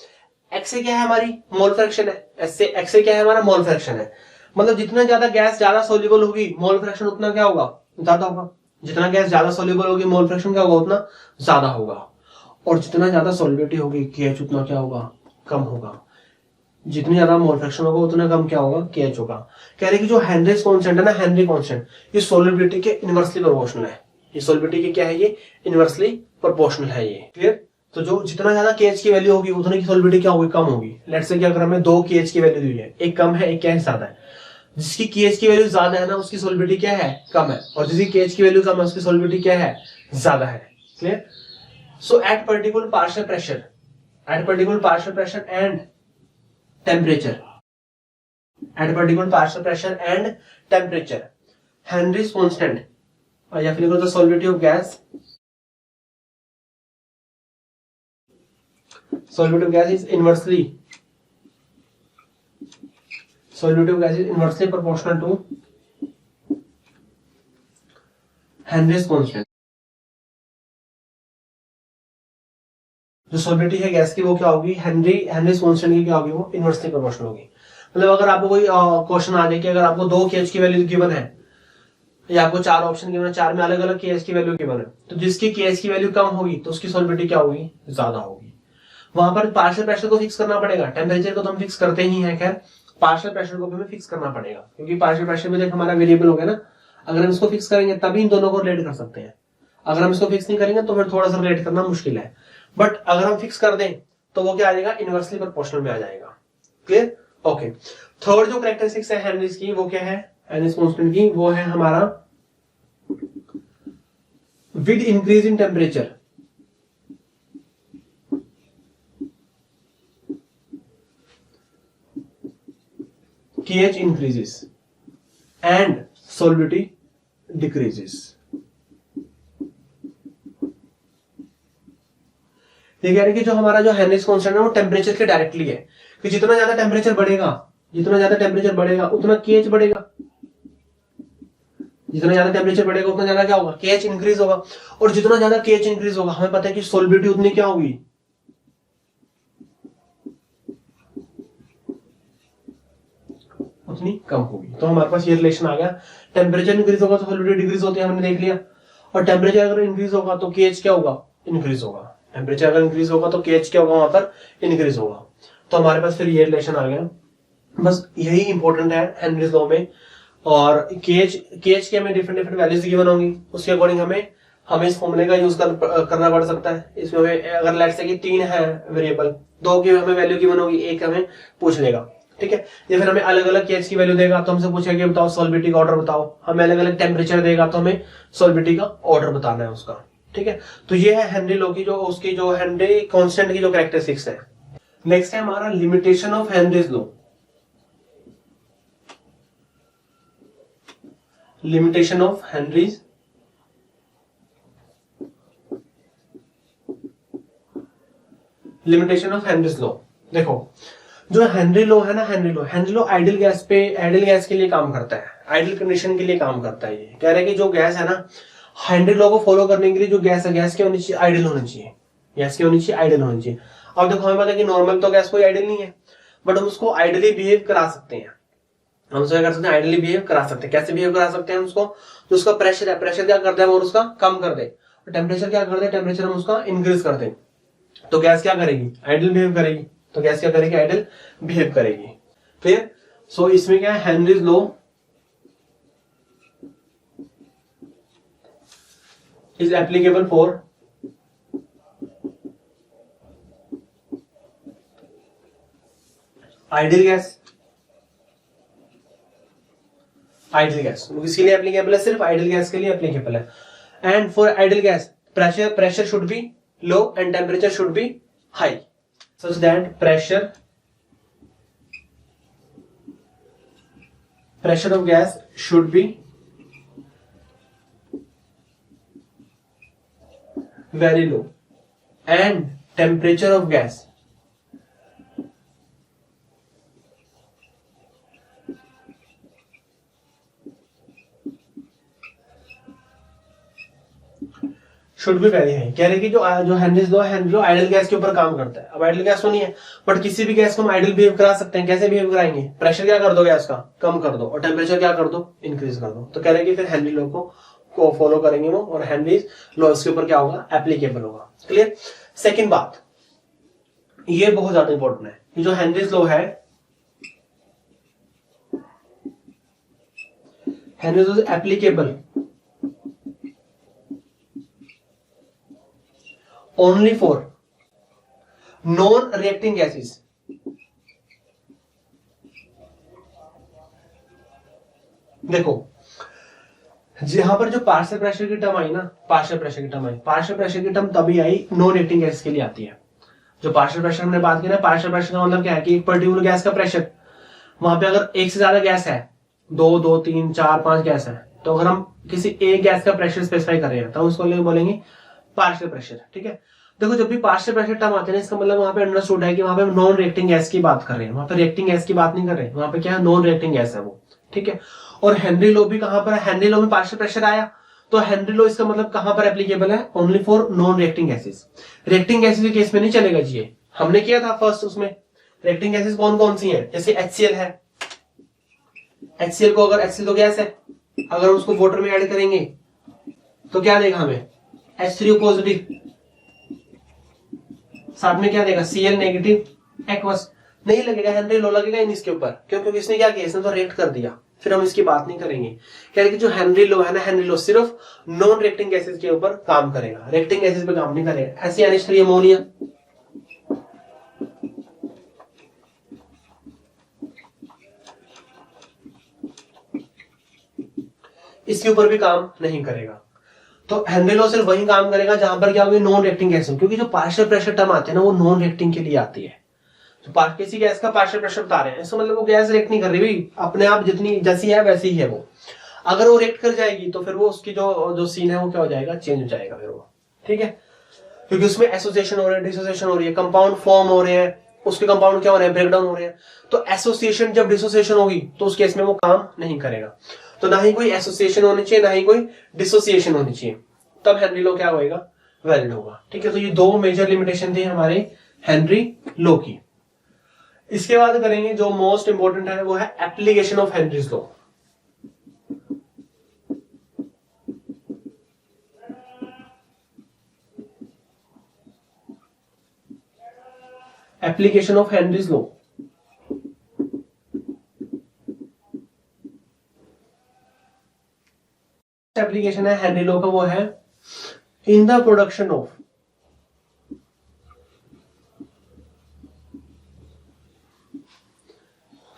XA क्या है हमारी मोल फ्रैक्शन है, XA क्या है हमारा मोल फ्रैक्शन है, मतलब जितना ज्यादा गैस ज्यादा सोल्यूबल होगी मोल फ्रैक्शन उतना क्या होगा, ज्यादा होगा। जितना गैस ज्यादा सोल्यूबल होगी मोल फ्रैक्शन क्या होगा, उतना ज्यादा होगा। और जितना ज्यादा सोल्युबिलिटी होगी KH उतना क्या होगा, कम होगा। जितनी ज्यादा मोल फ्रैक्शन होगा उतना कम क्या होगा, KH होगा। कह रहे कि जो हेनरीज कांस्टेंट है ना, हेनरी कांस्टेंट, ये सोल्युबिलिटी के इनवर्सली प्रोपोर्शनल है। ये सोल्युबिलिटी के क्या है, ये इनवर्सली प्रोपोर्शनल है, ये क्लियर। तो जो जितना ज्यादा KH की वैल्यू होगी उतनी की सोल्युबिलिटी क्या होगी, कम होगी। लेट्स से कि अगर हमें 2 KH की वैल्यू दी है, एक कम है एक क्या है ज्यादा है, जिसकी KH की वैल्यू ज्यादा है ना उसकी सोल्युबिलिटी क्या है, कम है, और जिसकी KH की वैल्यू कम है उसकी सोल्युबिलिटी क्या है, ज्यादा है, clear. So eight particular partial pressure and temperature, Henrys constant या फिर the solubility of gas, solubility of gas is inversely proportional to Henry's constant। जो सोलिबिलिटी है गैस की वो क्या होगी, हेनरीज कांस्टेंट की क्या होगी, वो इनवर्सली प्रोपोर्शनल होगी। मतलब अगर आपको कोई क्वेश्चन आ जाए कि अगर आपको 2 KH की वैल्यू गिवन है या आपको 4 ऑप्शन गिवन है, 4 में अलग अलग KH की वैल्यू गिवन है, तो जिसकी KH की वैल्यू कम होगी तो उसकी सोलिबिलिटी क्या होगी, ज्यादा होगी। वहां पर पार्शियल प्रेशर को फिक्स करना पड़ेगा, टेम्परेचर को तो हम फिक्स करते ही हैं, खैर पार्शियल प्रेशर को भी हमें फिक्स करना पड़ेगा, क्योंकि पार्शियल प्रेशर भी देख हमारा वेरिएबल हो गया ना। अगर हम इसको फिक्स करेंगे तभी इन दोनों को रिलेट कर सकते हैं, अगर हम इसको फिक्स नहीं करेंगे तो फिर थोड़ा सा रिलेट करना मुश्किल है। बट अगर हम फिक्स कर दें तो वो क्या आ जाएगा, इनवर्सली प्रोपोर्शनल में आ जाएगा, क्लियर। ओके, थर्ड जो कैरेक्टरिस्टिक्स है हेनरीज की वो क्या है, हेनरीज कांस्टेंट की, वो है हमारा with increase in temperature, KH increases and solubility decreases। ये कह रहे हैं कि जो हमारा जो हेनरीज कांस्टेंट है वो टेम्परेचर के डायरेक्टली है, कि जितना ज्यादा टेम्परेचर बढ़ेगा उतना KH बढ़ेगा, जितना ज्यादा टेम्परेचर बढ़ेगा उतना ज्यादा क्या होगा, KH इंक्रीज होगा। और जितना ज्यादा KH इंक्रीज होगा हमें पता है कि सोलिबिलिटी उतनी क्या होगी, उतनी कम होगी। तो हमारे पास ये रिलेशन आ गया, टेम्परेचर इंक्रीज होगा तो सोलिबिलिटी डिक्रीज होती है, हमने देख लिया। और टेम्परेचर अगर इंक्रीज होगा तो KH क्या होगा, इंक्रीज होगा। टेम्परेचर अगर इंक्रीज होगा तो KH क्या होगा, वहां पर इंक्रीज होगा। तो हमारे पास फिर ये रिलेशन आ गया बस यही इंपॉर्टेंट है हेनरीज लॉ में। और केएच के हमें डिफरेंट डिफरेंट वैल्यूज गिवन होंगी, उसके अकॉर्डिंग हमें इस फॉर्मूले का यूज करना पड़ सकता है। इसमें हमें अगर लेट्स से कि 3 है वेरिएबल, 2 की हमें वैल्यू गिवन होगी, एक हमें पूछ लेगा, ठीक है। या फिर हमें अलग अलग केएच की वैल्यू देगा तो हमसे पूछेगा कि बताओ सॉल्बिलिटी का ऑर्डर बताओ। हमें अलग अलग टेम्परेचर देगा तो हमें सॉल्बिलिटी का ऑर्डर बताना है उसका, ठीक है। तो ये है हेनरी लॉ की जो हेनरी कांस्टेंट की जो कैरेक्टरिस्टिक्स है। नेक्स्ट है हमारा limitation of Henry's law. Limitation of Henry's law. देखो जो हेनरी लॉ है ना, हेनरी लॉ आइडियल गैस के लिए काम करता है, आइडियल कंडीशन के लिए काम करता है। ये कह रहे हैं कि जो गैस है ना, हेनरी लॉ को फॉलो करने के लिए जो गैस है, गैस की होनी चाहिए आइडियल होनी चाहिए, गैस की होनी चाहिए आइडियल होनी चाहिए। अब देखो हमें पता है कि नॉर्मल तो गैस कोई आइडियल नहीं है, बट हम उसको आइडियली बिहेव करा सकते हैं। हम उसको क्या कर सकते हैं, आइडियली बिहेव करा सकते हैं। कैसे बिहेव करा सकते हैं उसको, जो उसका प्रेशर है, प्रेशर क्या कर दे और उसका कम कर दे, और टेम्परेचर क्या कर दे, टेम्परेचर हम उसका इंक्रीज कर दे, तो गैस क्या करेगी, आइडियल बिहेव करेगी। तो गैस क्या करेगी, आइडियल बिहेव करेगी। क्लियर। सो इसमें क्या है, Henry's law is applicable for ideal gas. Ideal gas किसके लिए एप्लीकेबल है, सिर्फ आइडियल गैस के लिए एप्लीकेबल है। And for ideal gas pressure should be low and temperature should be high, such that pressure of gas should be very low and temperature of gas should be very high. कह रहे कि जो Henry's law है, जो ideal gas के ऊपर काम करता है। अब आइडियल गैस तो नहीं है, बट किसी भी गैस को हम आइडियल बिहेव करा सकते हैं। कैसे बिहेव कराएंगे, प्रेशर क्या कर दो गैस का, कम कर दो, और टेम्परेचर क्या कर दो, इंक्रीज कर दो। तो कह रहे कि फिर हेनरी लॉ को फॉलो करेंगे वो, और हेनरीज लॉ इसके ऊपर क्या होगा, एप्लीकेबल होगा। क्लियर। सेकेंड बात, ये बहुत ज्यादा इंपॉर्टेंट है कि जो हेनरीज लॉ है, Henry's law is applicable only for non-reacting gases। देखो यहां पर जो पार्शियल प्रेशर की टर्म आई ना, पार्शियल प्रेशर की टर्म तभी आई नॉन रिएक्टिंग गैस के लिए आती है। जो पार्शियल प्रेशर हमने बात की ना, पार्शियल प्रेशर का मतलब क्या है कि एक पर्टिकुलर गैस का प्रेशर, वहां पे अगर एक से ज्यादा गैस है, 2, 3, 4, 5 गैस है, तो अगर हम किसी एक गैस का प्रेशर स्पेसिफाई कर रहे हैं तो हम उसको बोलेंगे पार्शियल प्रेशर, ठीक है। देखो जब भी पार्शियल प्रेशर टर्म आते हैं इसका मतलब वहां पे अंडरस्टूड है कि वहां पे हम नॉन रिएक्टिंग गैस की बात कर रहे हैं, वहां पे रिएक्टिंग गैस की बात नहीं कर रहे हैं, वहां पे क्या है, नॉन रिएक्टिंग गैस है वो, ठीक है। और हेनरी लॉ भी कहां पर है, हेनरी लॉ में पार्शियल प्रेशर आया, तो हेनरी लॉ इसका मतलब कहां पर एप्लीकेबल है, only for non reacting gases. Reacting gases के केस में नहीं चलेगा जी, हमने किया था फर्स्ट उसमें। रिएक्टिंग गैसेस कौन कौन सी है, जैसे HCl है, HCl को अगर HCl तो गैस है, अगर उसको वाटर में ऐड करेंगे तो क्या देगा हमें, H3O पॉजिटिव, साथ में क्या देगा, Cl नेगेटिव एक्वस। नहीं लगेगा हेनरी लॉ, लगेगा इन इसके ऊपर, क्यों, क्योंकि इसने क्या किया, इसने तो रिएक्ट कर दिया, फिर हम इसकी बात नहीं करेंगे। कह रहे कि जो हेनरी लॉ है ना, हेनरी लॉ सिर्फ नॉन रिएक्टिंग गैसेस के ऊपर काम करेगा, रिएक्टिंग गैसेस पे काम नहीं करेगा। ऐसे NH3 अमोनिया, इसके ऊपर भी काम नहीं करेगा। तो हेनरी लॉ सिर्फ वही काम करेगा जहां पर क्या होगी, नॉन रिएक्टिंग गैस, क्योंकि जो पार्शियल प्रेशर टर्म आते हैं ना, वो नॉन रिएक्टिंग के लिए आती है। तो किसी गैस का पार्शियल प्रेशर बता रहे हैं, इसका मतलब वो गैस रिएक्ट नहीं कर रही भाई, अपने आप जितनी जैसी है वैसी ही है वो। अगर वो रिएक्ट कर जाएगी तो फिर वो उसकी जो सीन है वो क्या हो जाएगा, चेंज हो जाएगा फिर वो, ठीक है। क्योंकि उसमें एसोसिएशन हो रहा है, डिसोसिएशन हो रही है, कंपाउंड फॉर्म हो रहे हैं, उसके कंपाउंड क्या हो रहे हैं, ब्रेकडाउन हो रहे हैं। तो एसोसिएशन जब डिसोसिएशन होगी तो उस केस में वो काम नहीं करेगा। तो ना ही कोई एसोसिएशन होनी चाहिए, ना ही कोई डिसोसिएशन होनी चाहिए, तब हेनरी लॉ क्या होगा, वैलिड होगा, ठीक है। तो ये 2 मेजर लिमिटेशन थी हमारे हेनरी लॉ की। इसके बाद करेंगे जो मोस्ट इंपोर्टेंट है, वो है application of Henry's law. Application of Henry's law. Application है हेनरी लॉ का, वो है in the production of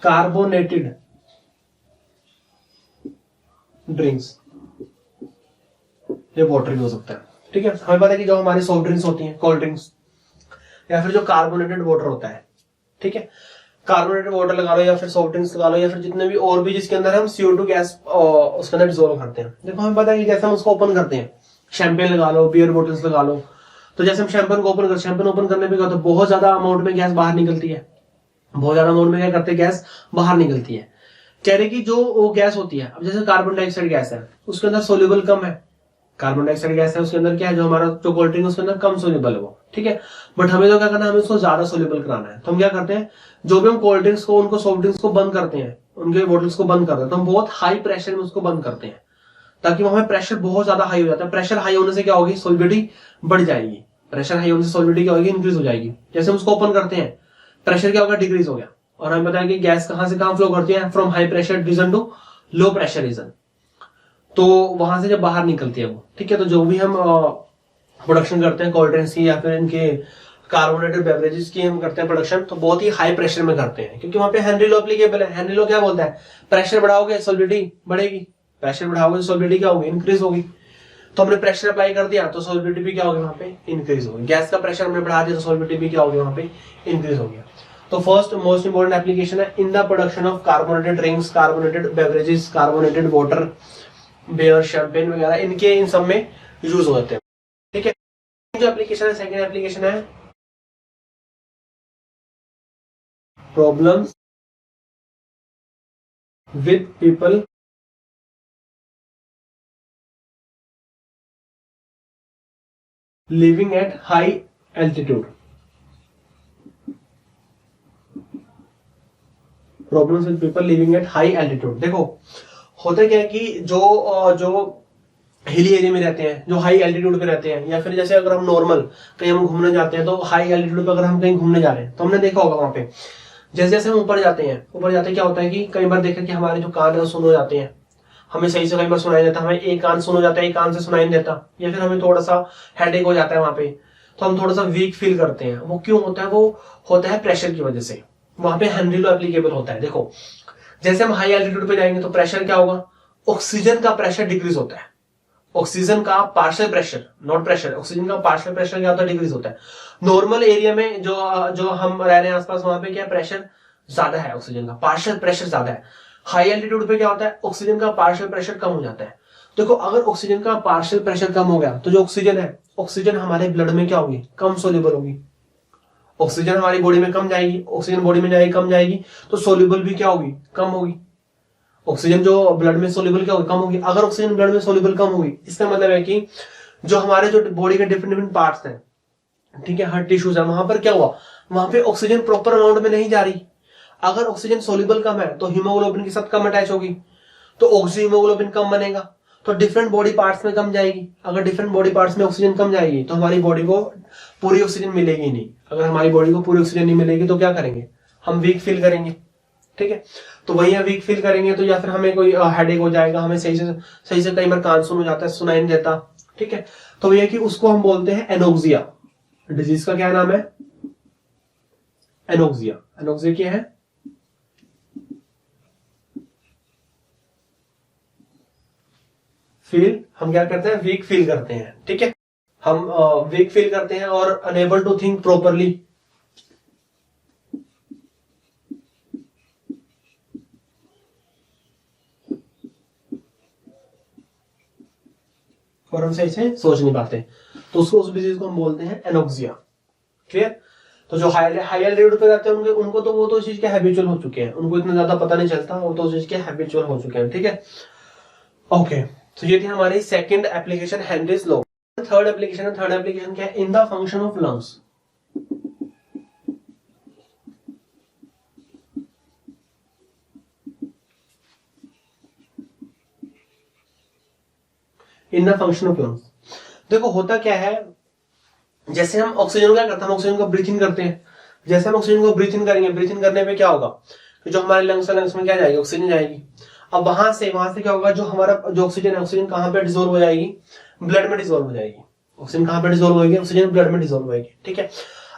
carbonated drinks, ये वाटर भी हो सकता है, ठीक है। हमें पता है कि जो हमारी सॉफ्ट ड्रिंक्स होती हैं, कोल्ड ड्रिंक्स, या फिर जो कार्बोनेटेड वाटर होता है, ठीक है, कार्बोनेटेड वाटर लगा लो या फिर सॉफ्ट ड्रिंक्स लगा लो या फिर जितने भी और भी जिसके अंदर हम CO2 गैस उसके अंदर डिसोल्व करते हैं। देखो हमें पता है कि जैसे हम उसको ओपन करते हैं, शैंपेन लगा लो, बियर बोटल्स लगा लो, तो जैसे हम शैंपेन को ओपन करते, शैंपेन ओपन करने पे क्या होता है, बहुत ज्यादा अमाउंट में गैस बाहर निकलती है, बहुत ज्यादा अमाउंट में क्या करते हैं, गैस बाहर निकलती है। कह रहे कि जो वो गैस होती है, अब जैसे कार्बन डाइऑक्साइड गैस है, उसके अंदर सोल्यूबल कम है, कार्बन डाइऑक्साइड गैस है उसके अंदर क्या है, जो हमारा जो कोल्ड ड्रिंक है उसके अंदर कम सोल्यूबल है वो, ठीक है। बट हमें तो क्या करना है, हमें उसको ज्यादा सोल्यूबल कराना है। तो हम क्या करते हैं, जो भी हम कोल्ड ड्रिंक्स को, उनको सॉफ्ट ड्रिंक्स को बंद करते हैं, उनके बोटल्स को बंद करते हैं, तो हम बहुत हाई प्रेशर में उसको बंद करते हैं, ताकि वहां में प्रेशर बहुत ज्यादा हाई हो जाता है। प्रेशर हाई होने से क्या होगी, सोलिबिलिटी बढ़ जाएगी, प्रेशर हाई होने से सोलिबिलिटी क्या होगी, इंक्रीज हो जाएगी। जैसे हम उसको ओपन करते हैं, प्रेशर क्या होगा, डिक्रीज हो गया, और हमें पता है कि गैस कहां से कहां फ्लो करती है, from high pressure region to low pressure region, तो वहां से जब बाहर निकलती है वो, ठीक है। तो जो भी हम प्रोडक्शन करते हैं कोल्ड ड्रिंक्स की या फिर इनके कार्बोनेटेड बेवरेजेस की हम करते हैं प्रोडक्शन, तो बहुत ही हाई प्रेशर में करते हैं, क्योंकि वहां पे हेनरी लॉ एप्लीकेबल है। हेनरी लॉ क्या बोलता है, प्रेशर बढ़ाओगे सोलिबिलिटी बढ़ेगी, प्रेशर बढ़ाओगे तो सोलिबिलिटी क्या होगी, इंक्रीज होगी। तो हमने प्रेशर अप्लाई कर दिया तो सोलिबिलिटी भी क्या होगी, वहां पे इंक्रीज होगी। गैस का प्रेशर हमने बढ़ा दिया तो सोलिबिलिटी भी क्या होगी, वहां पे इंक्रीज हो गया। तो फर्स्ट मोस्ट इंपोर्टेंट एप्लीकेशन है in the production of carbonated drinks, carbonated beverages, carbonated water, beer, champagne वगैरह, इनके इन सब में यूज होते हैं, ठीक है। जो एप्लीकेशन है, सेकंड एप्लीकेशन है problems with people living at high altitude. Problems with people living at high altitude. देखो होता क्या है कि जो हिली एरिया में रहते हैं, जो हाई एल्टीट्यूड पे रहते हैं, या फिर जैसे अगर हम नॉर्मल कहीं हम घूमने जाते हैं, तो हाई एल्टीट्यूड पे अगर हम कहीं घूमने जा रहे हैं, तो हमने देखा होगा वहां पे जैसे जैसे हम ऊपर जाते क्या होता है कि कई बार देखा कि हमारे जो कान है वो सुन हो जाते हैं, हमें सही से कई बार सुनाई देता, हमें एक कान सुन हो जाता है, एक कान से सुनाई नहीं देता, या फिर हमें थोड़ा सा हेडेक हो जाता है वहां पे, तो हम थोड़ा सा वीक फील करते हैं। वो क्यों होता है, वो होता है प्रेशर की वजह से। वहां पे हेनरी लॉ एप्लीकेबल होता है। देखो जैसे हम हाई एल्टीट्यूड पे जाएंगे तो प्रेशर क्या होगा, ऑक्सीजन का प्रेशर डिक्रीज होता है, ऑक्सीजन का partial pressure, not pressure, oxygen का पार्शियल प्रेशर क्या होता है, डिक्रीज होता है। नॉर्मल एरिया में जो जो हम रह रहे हैं आसपास, वहां पे क्या प्रेशर ज्यादा है, ऑक्सीजन का पार्शियल प्रेशर ज्यादा है। हाई एल्टीट्यूड पे क्या होता है, ऑक्सीजन का पार्शियल प्रेशर कम हो जाता है। देखो अगर ऑक्सीजन का पार्शियल प्रेशर कम हो गया तो जो ऑक्सीजन है, ऑक्सीजन हमारे ब्लड में क्या होगी, कम सोल्यूबल होगी। ऑक्सीजन हमारी बॉडी में कम जाएगी, ऑक्सीजन बॉडी में जाएगी, कम जाएगी, तो सोल्यूबल भी क्या होगी, कम होगी। ऑक्सीजन जो ब्लड में सोल्यूबल क्या होगी, कम होगी। अगर ऑक्सीजन ब्लड में सोल्यूबल कम होगी, इसका मतलब है कि जो हमारे जो बॉडी के डिफरेंट डिफरेंट पार्ट्स हैं, ठीक है, हर टिश्यूज है, वहां पर क्या हुआ, वहां पे ऑक्सीजन प्रॉपर अमाउंट में नहीं जा रही। अगर ऑक्सीजन सोल्यूबल कम है तो हीमोग्लोबिन के साथ कम अटैच होगी, तो ऑक्सी हीमोग्लोबिन कम बनेगा, तो डिफरेंट बॉडी पार्ट्स में कम जाएगी। अगर डिफरेंट बॉडी पार्ट्स में ऑक्सीजन कम जाएगी तो हमारी बॉडी को पूरी ऑक्सीजन मिलेगी नहीं। अगर हमारी बॉडी को पूरी ऑक्सीजन नहीं मिलेगी तो क्या करेंगे, हम वीक फील करेंगे, ठीक है। तो वही वीक फील करेंगे तो या फिर हमें कोई हेडेक हो जाएगा, हमें सही से कई बार कान सुन हो जाता है, सुनाई नहीं देता, ठीक है। तो ये कि उसको हम बोलते हैं एनोक्सिया। डिजीज का क्या नाम है, एनोक्सिया। एनोक्सिया क्या है, फील, हम क्या करते हैं, वीक फील करते हैं, ठीक है। हम वीक फील करते हैं और अनेबल टू थिंक प्रॉपरली, और हम सही से सोच नहीं पाते, तो उसको उस डिजीज को हम बोलते हैं एनोक्सिया। क्लियर। तो जो हाई एल्टीट्यूड पे रहते हैं उनको तो वो तो चीज के हैबिचुअल हो चुके हैं, उनको इतना ज्यादा पता नहीं चलता, वो तो उस चीज के हैबिचुअल हो चुके हैं, ठीक है। ओके, तो ये थी हमारी second application, Henry's law. Third application है, थर्ड एप्लीकेशन क्या है, in the function of lungs. In the function of lungs. देखो होता क्या है, जैसे हम ऑक्सीजन क्या करते हैं, हम ऑक्सीजन को ब्रीथ इन करते हैं। जैसे हम ऑक्सीजन को ब्रीथ इन करेंगे, ब्रीथ इन करने पे क्या होगा, जो हमारे लंग्स में क्या जाएगी, ऑक्सीजन जाएगी। अब वहां से क्या होगा, जो हमारा जो ऑक्सीजन है, ऑक्सीजन कहां पे डिसॉल्व हो जाएगी, ब्लड में डिसॉल्व हो जाएगी। ऑक्सीजन कहां पे डिसॉल्व होगी, ऑक्सीजन ब्लड में डिसॉल्व होगी, ठीक है।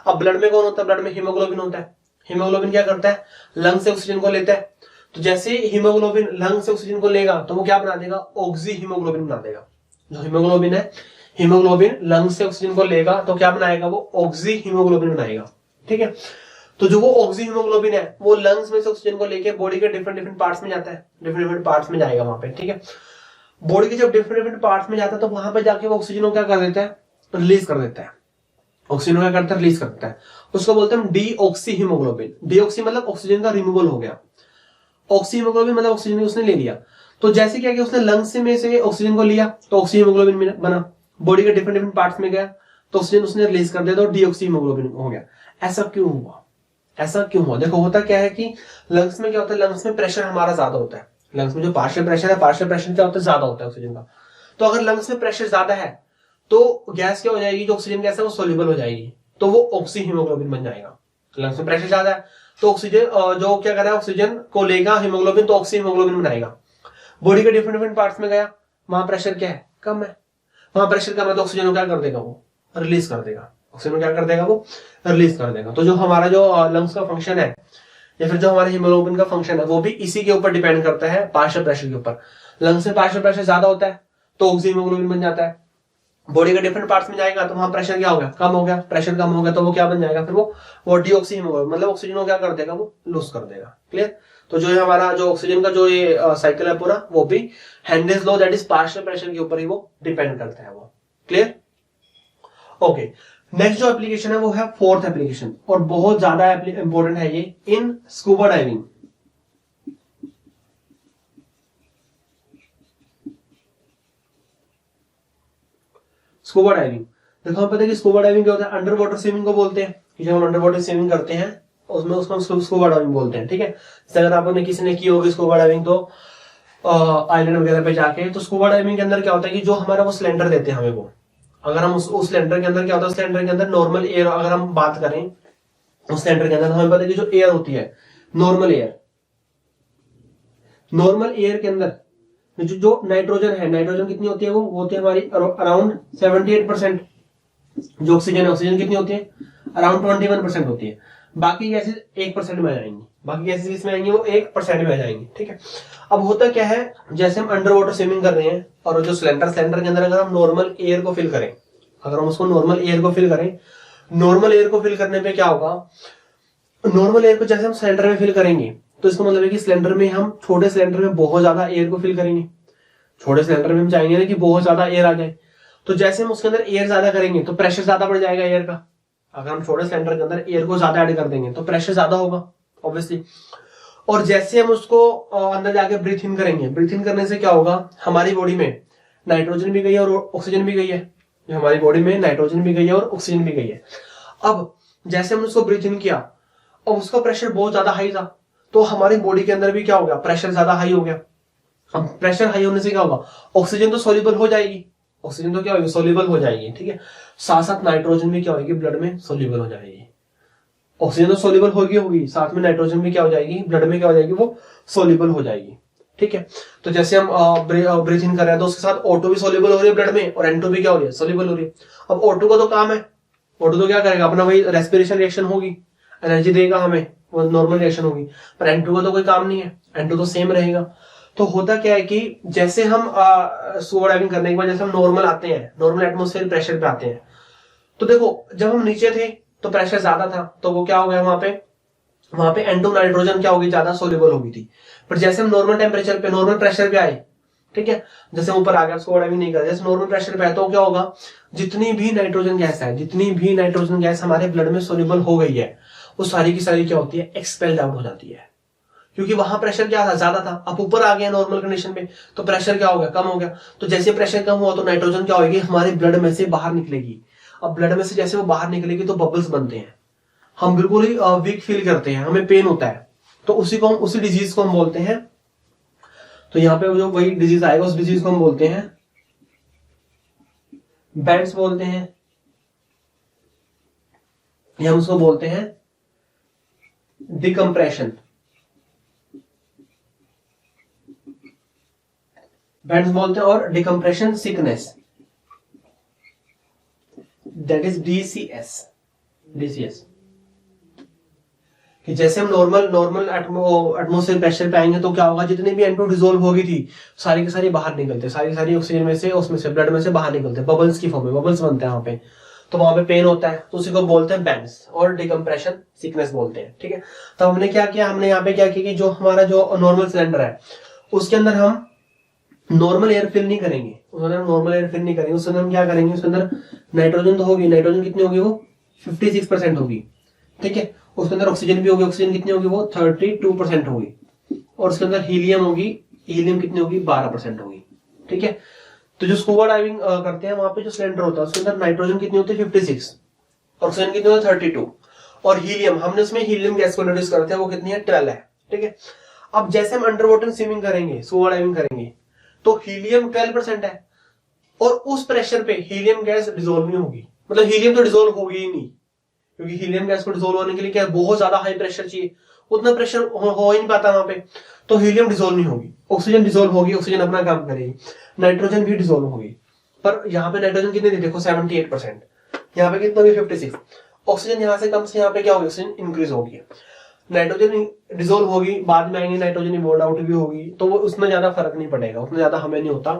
अब ब्लड में कौन होता है, ब्लड में हीमोग्लोबिन होता है। हीमोग्लोबिन क्या करता है, लंग से ऑक्सीजन को लेता है। तो जैसे हीमोग्लोबिन लंग से ऑक्सीजन को लेगा तो वो क्या बना देगा, ऑक्सी हीमोग्लोबिन बना देगा। जो हीमोग्लोबिन है, हीमोग्लोबिन लंग से ऑक्सीजन को लेगा तो क्या बनाएगा, वो ऑक्सी हीमोग्लोबिन बनाएगा, ठीक है। तो जो वो ऑक्सी हीमोग्लोबिन है वो लंग्स में से ऑक्सीजन को लेके बॉडी के डिफरेंट डिफरेंट पार्ट्स में जाता है, डिफरेंट डिफरेंट पार्ट्स में जाएगा वहां पे, ठीक है। बॉडी के जब डिफरेंट डिफरेंट पार्ट्स में जाता है तो वहां पे जाके वो ऑक्सीजन को क्या कर देता है, रिलीज कर देता है। ऑक्सीजन को क्या करता है, रिलीज कर देता है। उसको बोलते हैं डीऑक्सी हीमोग्लोबिन। डीऑक्सी मतलब ऑक्सीजन का रिमूवल हो गया, ऑक्सी हीमोग्लोबिन मतलब ऑक्सीजन उसने ले लिया। तो जैसे क्या कि उसने लंग्स में से ऑक्सीजन को लिया तो ऑक्सी हीमोग्लोबिन बना, बॉडी के डिफरेंट डिफरेंट पार्ट्स में गया तो ऑक्सीजन उसने रिलीज कर दिया तो डीऑक्सी हीमोग्लोबिन हो गया। ऐसा क्यों हुआ, ऐसा क्यों हुआ, देखो होता क्या है कि लंग्स में क्या होता है, लंग्स में प्रेशर हमारा ज्यादा होता है। लंग्स में जो पार्शियल प्रेशर है, पार्शियल प्रेशर क्या होता है, ज्यादा होता है ऑक्सीजन का। तो अगर लंग्स में प्रेशर ज्यादा है तो गैस क्या हो जाएगी, जो ऑक्सीजन गैस है वो सोल्यूबल हो जाएगी, तो वो ऑक्सी हीमोग्लोबिन बन जाएगा। लंग्स में प्रेशर ज्यादा है तो ऑक्सीजन जो क्या कर रहा है, ऑक्सीजन को लेगा हीमोग्लोबिन तो ऑक्सी हीमोग्लोबिन बनाएगा। बॉडी के डिफरेंट डिफरेंट पार्ट्स में गया, वहां प्रेशर क्या है, कम है, वहां प्रेशर कम है तो ऑक्सीजन को क्या कर देगा, वो रिलीज कर देगा। ऑक्सीजन क्या कर देगा, वो रिलीज कर देगा। तो जो हमारा जो लंग्स का फंक्शन है या फिर जो हमारे हीमोग्लोबिन का फंक्शन है वो भी इसी के ऊपर डिपेंड करता है, पार्शियल प्रेशर के ऊपर। लंग्स में पार्शियल प्रेशर ज्यादा होता है तो ऑक्सी हीमोग्लोबिन बन जाता है। बॉडी के डिफरेंट पार्ट्स में जाएगा तो वहां प्रेशर क्या हो गया, कम हो गया, प्रेशर कम हो गया तो वो क्या बन जाएगा, फिर वो डीऑक्सी हीमोग्लोबिन मतलब ऑक्सीजन को क्या कर देगा, वो लूज कर देगा। क्लियर। तो जो है हमारा जो ऑक्सीजन का जो ये साइकिल है पूरा, वो भी Henry's law that is partial pressure के ऊपर ही वो डिपेंड करता है वो। क्लियर। ओके, नेक्स्ट जो एप्लीकेशन है वो है फोर्थ एप्लीकेशन और बहुत ज्यादा इंपॉर्टेंट है ये, इन स्कूबा डाइविंग। स्कूबा डाइविंग, देखो हमें पता है कि स्कूबा डाइविंग क्या होता है, अंडर वाटर स्विमिंग को बोलते हैं कि जब हम अंडर वाटर स्विमिंग करते हैं उसमें उसको स्कूबा डाइविंग बोलते हैं, ठीक है। जैसे अगर आपने किसी ने की होगी स्कूबा डाइविंग तो आइलैंड वगैरह पे जाके, तो स्कूबा डाइविंग के अंदर क्या होता है कि जो हमारा वो सिलेंडर देते हैं हमें, वो अगर हम उस सिलेंडर के अंदर क्या होता है, सिलेंडर के अंदर नॉर्मल एयर अगर हम बात करें उस सिलेंडर के अंदर, हमें पता है कि जो एयर होती है नॉर्मल एयर, नॉर्मल एयर के अंदर जो नाइट्रोजन है, नाइट्रोजन कितनी होती है, वो होती है हमारी अराउंड 78%। जो ऑक्सीजन है, ऑक्सीजन कितनी होती है, अराउंड 21% होती है। बाकी गैसेस 1% में आ जाएंगी, बाकी गैसेस इसमें आएंगी वो 1% में आ जाएंगी, ठीक है। अब होता क्या है, जैसे हम अंडर वाटर स्विमिंग कर रहे हैं और जो सिलेंडर के अंदर अगर हम नॉर्मल एयर को फिल करें, अगर हम उसको नॉर्मल एयर को फिल करें, नॉर्मल एयर को फिल करने पे क्या होगा, नॉर्मल एयर को जैसे हम सिलेंडर में फिल करेंगे तो इसका मतलब है कि सिलेंडर में हम छोटे सिलेंडर में बहुत ज्यादा एयर को फिल करेंगे, छोटे सिलेंडर में हम चाहेंगे ना कि बहुत ज्यादा एयर आ जाए, तो जैसे हम उसके अंदर एयर ज्यादा करेंगे तो प्रेशर ज्यादा बढ़ जाएगा एयर का। अगर हम छोटे सिलेंडर के अंदर एयर को ज्यादा ऐड कर देंगे तो प्रेशर ज्यादा होगा ऑब्वियसली। और जैसे हम उसको अंदर जाके ब्रीथ इन करेंगे, ब्रीथ इन करने से क्या होगा, हमारी बॉडी में नाइट्रोजन भी गई है और ऑक्सीजन भी गई है, हमारी बॉडी में नाइट्रोजन भी गई है और ऑक्सीजन भी गई है। अब जैसे हमने उसको ब्रीथ इन किया और उसका प्रेशर बहुत ज्यादा हाई था तो हमारी बॉडी के अंदर भी क्या हो गया, प्रेशर ज्यादा हाई हो गया। अब प्रेशर हाई होने से क्या होगा, ऑक्सीजन तो सोल्यूबल हो जाएगी, ऑक्सीजन तो क्या होगी, सोल्यूबल हो जाएगी, ठीक है। साथ साथ नाइट्रोजन भी क्या होगी, ब्लड में सोल्यूबल हो जाएगी। ऑक्सीजन तो सोल्यूबल होगी, साथ में नाइट्रोजन भी क्या हो जाएगी, ब्लड में क्या हो जाएगी, वो सोल्यूबल हो जाएगी, ठीक है। तो जैसे हम ब्रीथ इन कर रहे हैं तो उसके साथ O2 भी सोल्यूबल हो रही है ब्लड में और N2 भी क्या हो रही है, सोल्यूबल हो रही है। अब O2 का तो काम है, O2 तो क्या करेगा, अपना वही रेस्पिरेशन रिएक्शन होगी, एनर्जी देगा हमें, वो नॉर्मल रिएक्शन होगी। पर N2 का तो कोई काम नहीं है, N2 तो सेम रहेगा। तो होता क्या है कि जैसे हम स्कूबा डाइविंग करने के बाद जैसे हम नॉर्मल आते हैं, नॉर्मल एटमॉस्फेयर प्रेशर पे आते हैं, तो देखो जब हम नीचे थे तो प्रेशर ज्यादा था तो वो क्या हो गया, वहां पे N2 नाइट्रोजन क्या होगी, ज्यादा सोल्यूबल होगी थी। पर जैसे हम नॉर्मल टेम्परेचर पे, नॉर्मल प्रेशर पे आए, ठीक है, जैसे ऊपर आ गया, स्कूबा डाइविंग नहीं कर, जैसे नॉर्मल प्रेशर पे आए तो क्या होगा, जितनी भी नाइट्रोजन गैस है, जितनी भी नाइट्रोजन गैस हमारे ब्लड में सोल्यूबल हो गई है, वो सारी की सारी क्या होती है, एक्सपेल्ड आउट हो जाती है। क्योंकि वहां प्रेशर क्या था, ज्यादा था। अब ऊपर आ गया नॉर्मल कंडीशन में तो प्रेशर क्या हो गया, कम हो गया। तो जैसे प्रेशर कम हुआ तो नाइट्रोजन क्या होगी, हमारे ब्लड में से बाहर निकलेगी। अब ब्लड में से जैसे वो बाहर निकलेगी तो बबल्स बनते हैं, हम बिल्कुल ही वीक फील करते हैं, हमें पेन होता है। तो उसी डिजीज को हम बोलते हैं, तो यहाँ पे जो वही डिजीज आएगा उस डिजीज को हम बोलते हैं बैंड्स बोलते हैं, या हम उसको बोलते हैं डिकम्प्रेशन। बेंड्स बोलते हैं, और decompression sickness, that is DCS। कि जैसे हम नॉर्मल एटमोस्फेयर प्रेशर पे आएंगे तो क्या होगा, जितनी भी N2 डिसोल्व होगी थी सारी की सारी बाहर निकलते, सारी ऑक्सीजन में से, उसमें से ब्लड में से बाहर निकलते, बबल्स की फॉर्म में, बबल्स बनते हैं वहां पे, तो वहां पे पेन होता है, तो उसी को बोलते हैं बेंड्स, और डिकम्प्रेशन सिकनेस बोलते हैं। ठीक है, तो हमने क्या किया, हमने यहाँ पे क्या किया कि जो हमारा जो नॉर्मल सिलेंडर है उसके अंदर हम नॉर्मल एयर फिल नहीं करेंगे, उसके अंदर नॉर्मल एयर फिल नहीं करेंगे, उसके अंदर हम क्या करेंगे, उसके अंदर नाइट्रोजन तो होगी, नाइट्रोजन कितनी होगी, वो 56% होगी। ठीक है, उसके अंदर ऑक्सीजन भी होगी, ऑक्सीजन कितनी होगी, वो 32% होगी, और उसके अंदर हीलियम होगी, हीलियम कितनी होगी, 12% होगी। ठीक है, तो जो स्कूबा डाइविंग करते हैं वहां पे जो सिलेंडर होता है उसके अंदर नाइट्रोजन कितनी होती है, 56, ऑक्सीजन कितनी होती है, 32, और हीलियम, हमने उसमें हीलियम गैस को इंट्रोड्यूस करते हैं, वो कितनी है, 12 है। ठीक है, अब जैसे हम अंडर वाटर स्विमिंग करेंगे, स्कूबा डाइविंग करेंगे, तो हीलियम 12% है, और उस प्रेशर पे हीलियम गैस डिसोल्व नहीं होगी, मतलब हीलियम तो डिसोल्व होगी ही नहीं, क्योंकि हीलियम गैस को डिसोल्व होने के लिए क्या बहुत ज्यादा हाई प्रेशर चाहिए, उतना प्रेशर हो ही नहीं पाता वहां पे, तो हीलियम डिसोल्व नहीं होगी, ऑक्सीजन डिसोल्व होगी, ऑक्सीजन अपना काम करेगी, नाइट्रोजन भी डिसोल्व होगी, पर यहाँ पे नाइट्रोजन कितनी थी, देखो 78%, यहाँ पे कितना, 56, ऑक्सीजन यहाँ से कम से यहाँ पे क्या होगी, ऑक्सीजन इंक्रीज होगी, नाइट्रोजन डिसोल्व होगी, बाद में आएंगे नाइट्रोजन इवोल्व आउट भी होगी, तो वो उसमें ज्यादा फर्क नहीं पड़ेगा, उतना ज्यादा हमें नहीं होता,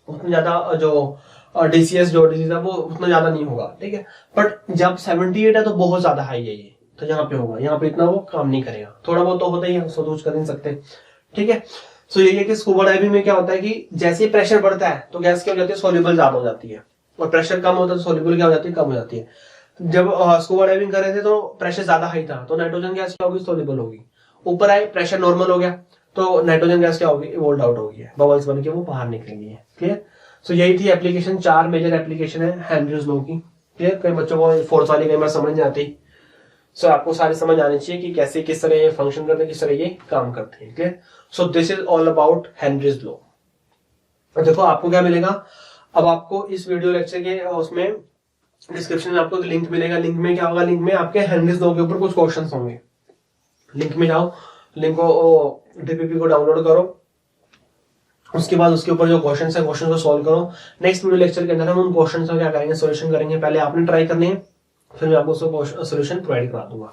उतना ज्यादा जो DCS जो डिजीज है वो उतना ज्यादा नहीं होगा। ठीक है, बट जब 78 है तो बहुत ज्यादा हाई है ये, तो यहाँ पे होगा, यहाँ पे इतना वो काम नहीं करेगा, थोड़ा बहुत तो होता ही है, उसको यूज कर नहीं सकते। ठीक है, सो यही है कि स्कूबा डाइविंग में क्या होता है कि जैसे प्रेशर बढ़ता है तो गैस क्या हो जाती है, सोल्यूबल ज्यादा हो जाती है, और प्रेशर कम होता है तो सोल्यूबल क्या हो जाती है, कम हो जाती है। जब स्कूबा डाइविंग कर रहे थे तो प्रेशर ज्यादा हाई था, तो नाइट्रोजन गैस क्या होगी, सोल्यूबल होगी, ऊपर आए प्रेशर नॉर्मल हो गया तो नाइट्रोजन गैस क्या होगी, इवोल्व आउट होगी, बबल्स बन के वो बाहर निकलेंगी। क्लियर, सो यही थी एप्लीकेशन, 4 मेजर एप्लीकेशन है हेनरीज लॉ की। क्लियर, कई बच्चों को फोर्थ वाली कई बार समझ नहीं आती, सो आपको सारी समझ आनी चाहिए कि कैसे किस तरह ये फंक्शन करते हैं, किस तरह ये काम करते हैं। Clear, so this is all about Henry's law. देखो आपको क्या मिलेगा, अब आपको इस वीडियो लेक्चर के उसमें डिस्क्रिप्शन में आपको एक लिंक मिलेगा, लिंक में क्या होगा, लिंक में आपके हेनरीज लॉ के ऊपर कुछ क्वेश्चन होंगे, लिंक में जाओ, लिंक को DPP को डाउनलोड करो, उसके बाद उसके ऊपर जो क्वेश्चन है क्वेश्चन को सॉल्व करो। नेक्स्ट वीडियो लेक्चर के अंदर हम उन क्वेश्चन का क्या करेंगे, सॉल्यूशन करेंगे, पहले आपने ट्राई करनी है, फिर मैं आपको उसका सॉल्यूशन प्रोवाइड करा दूंगा।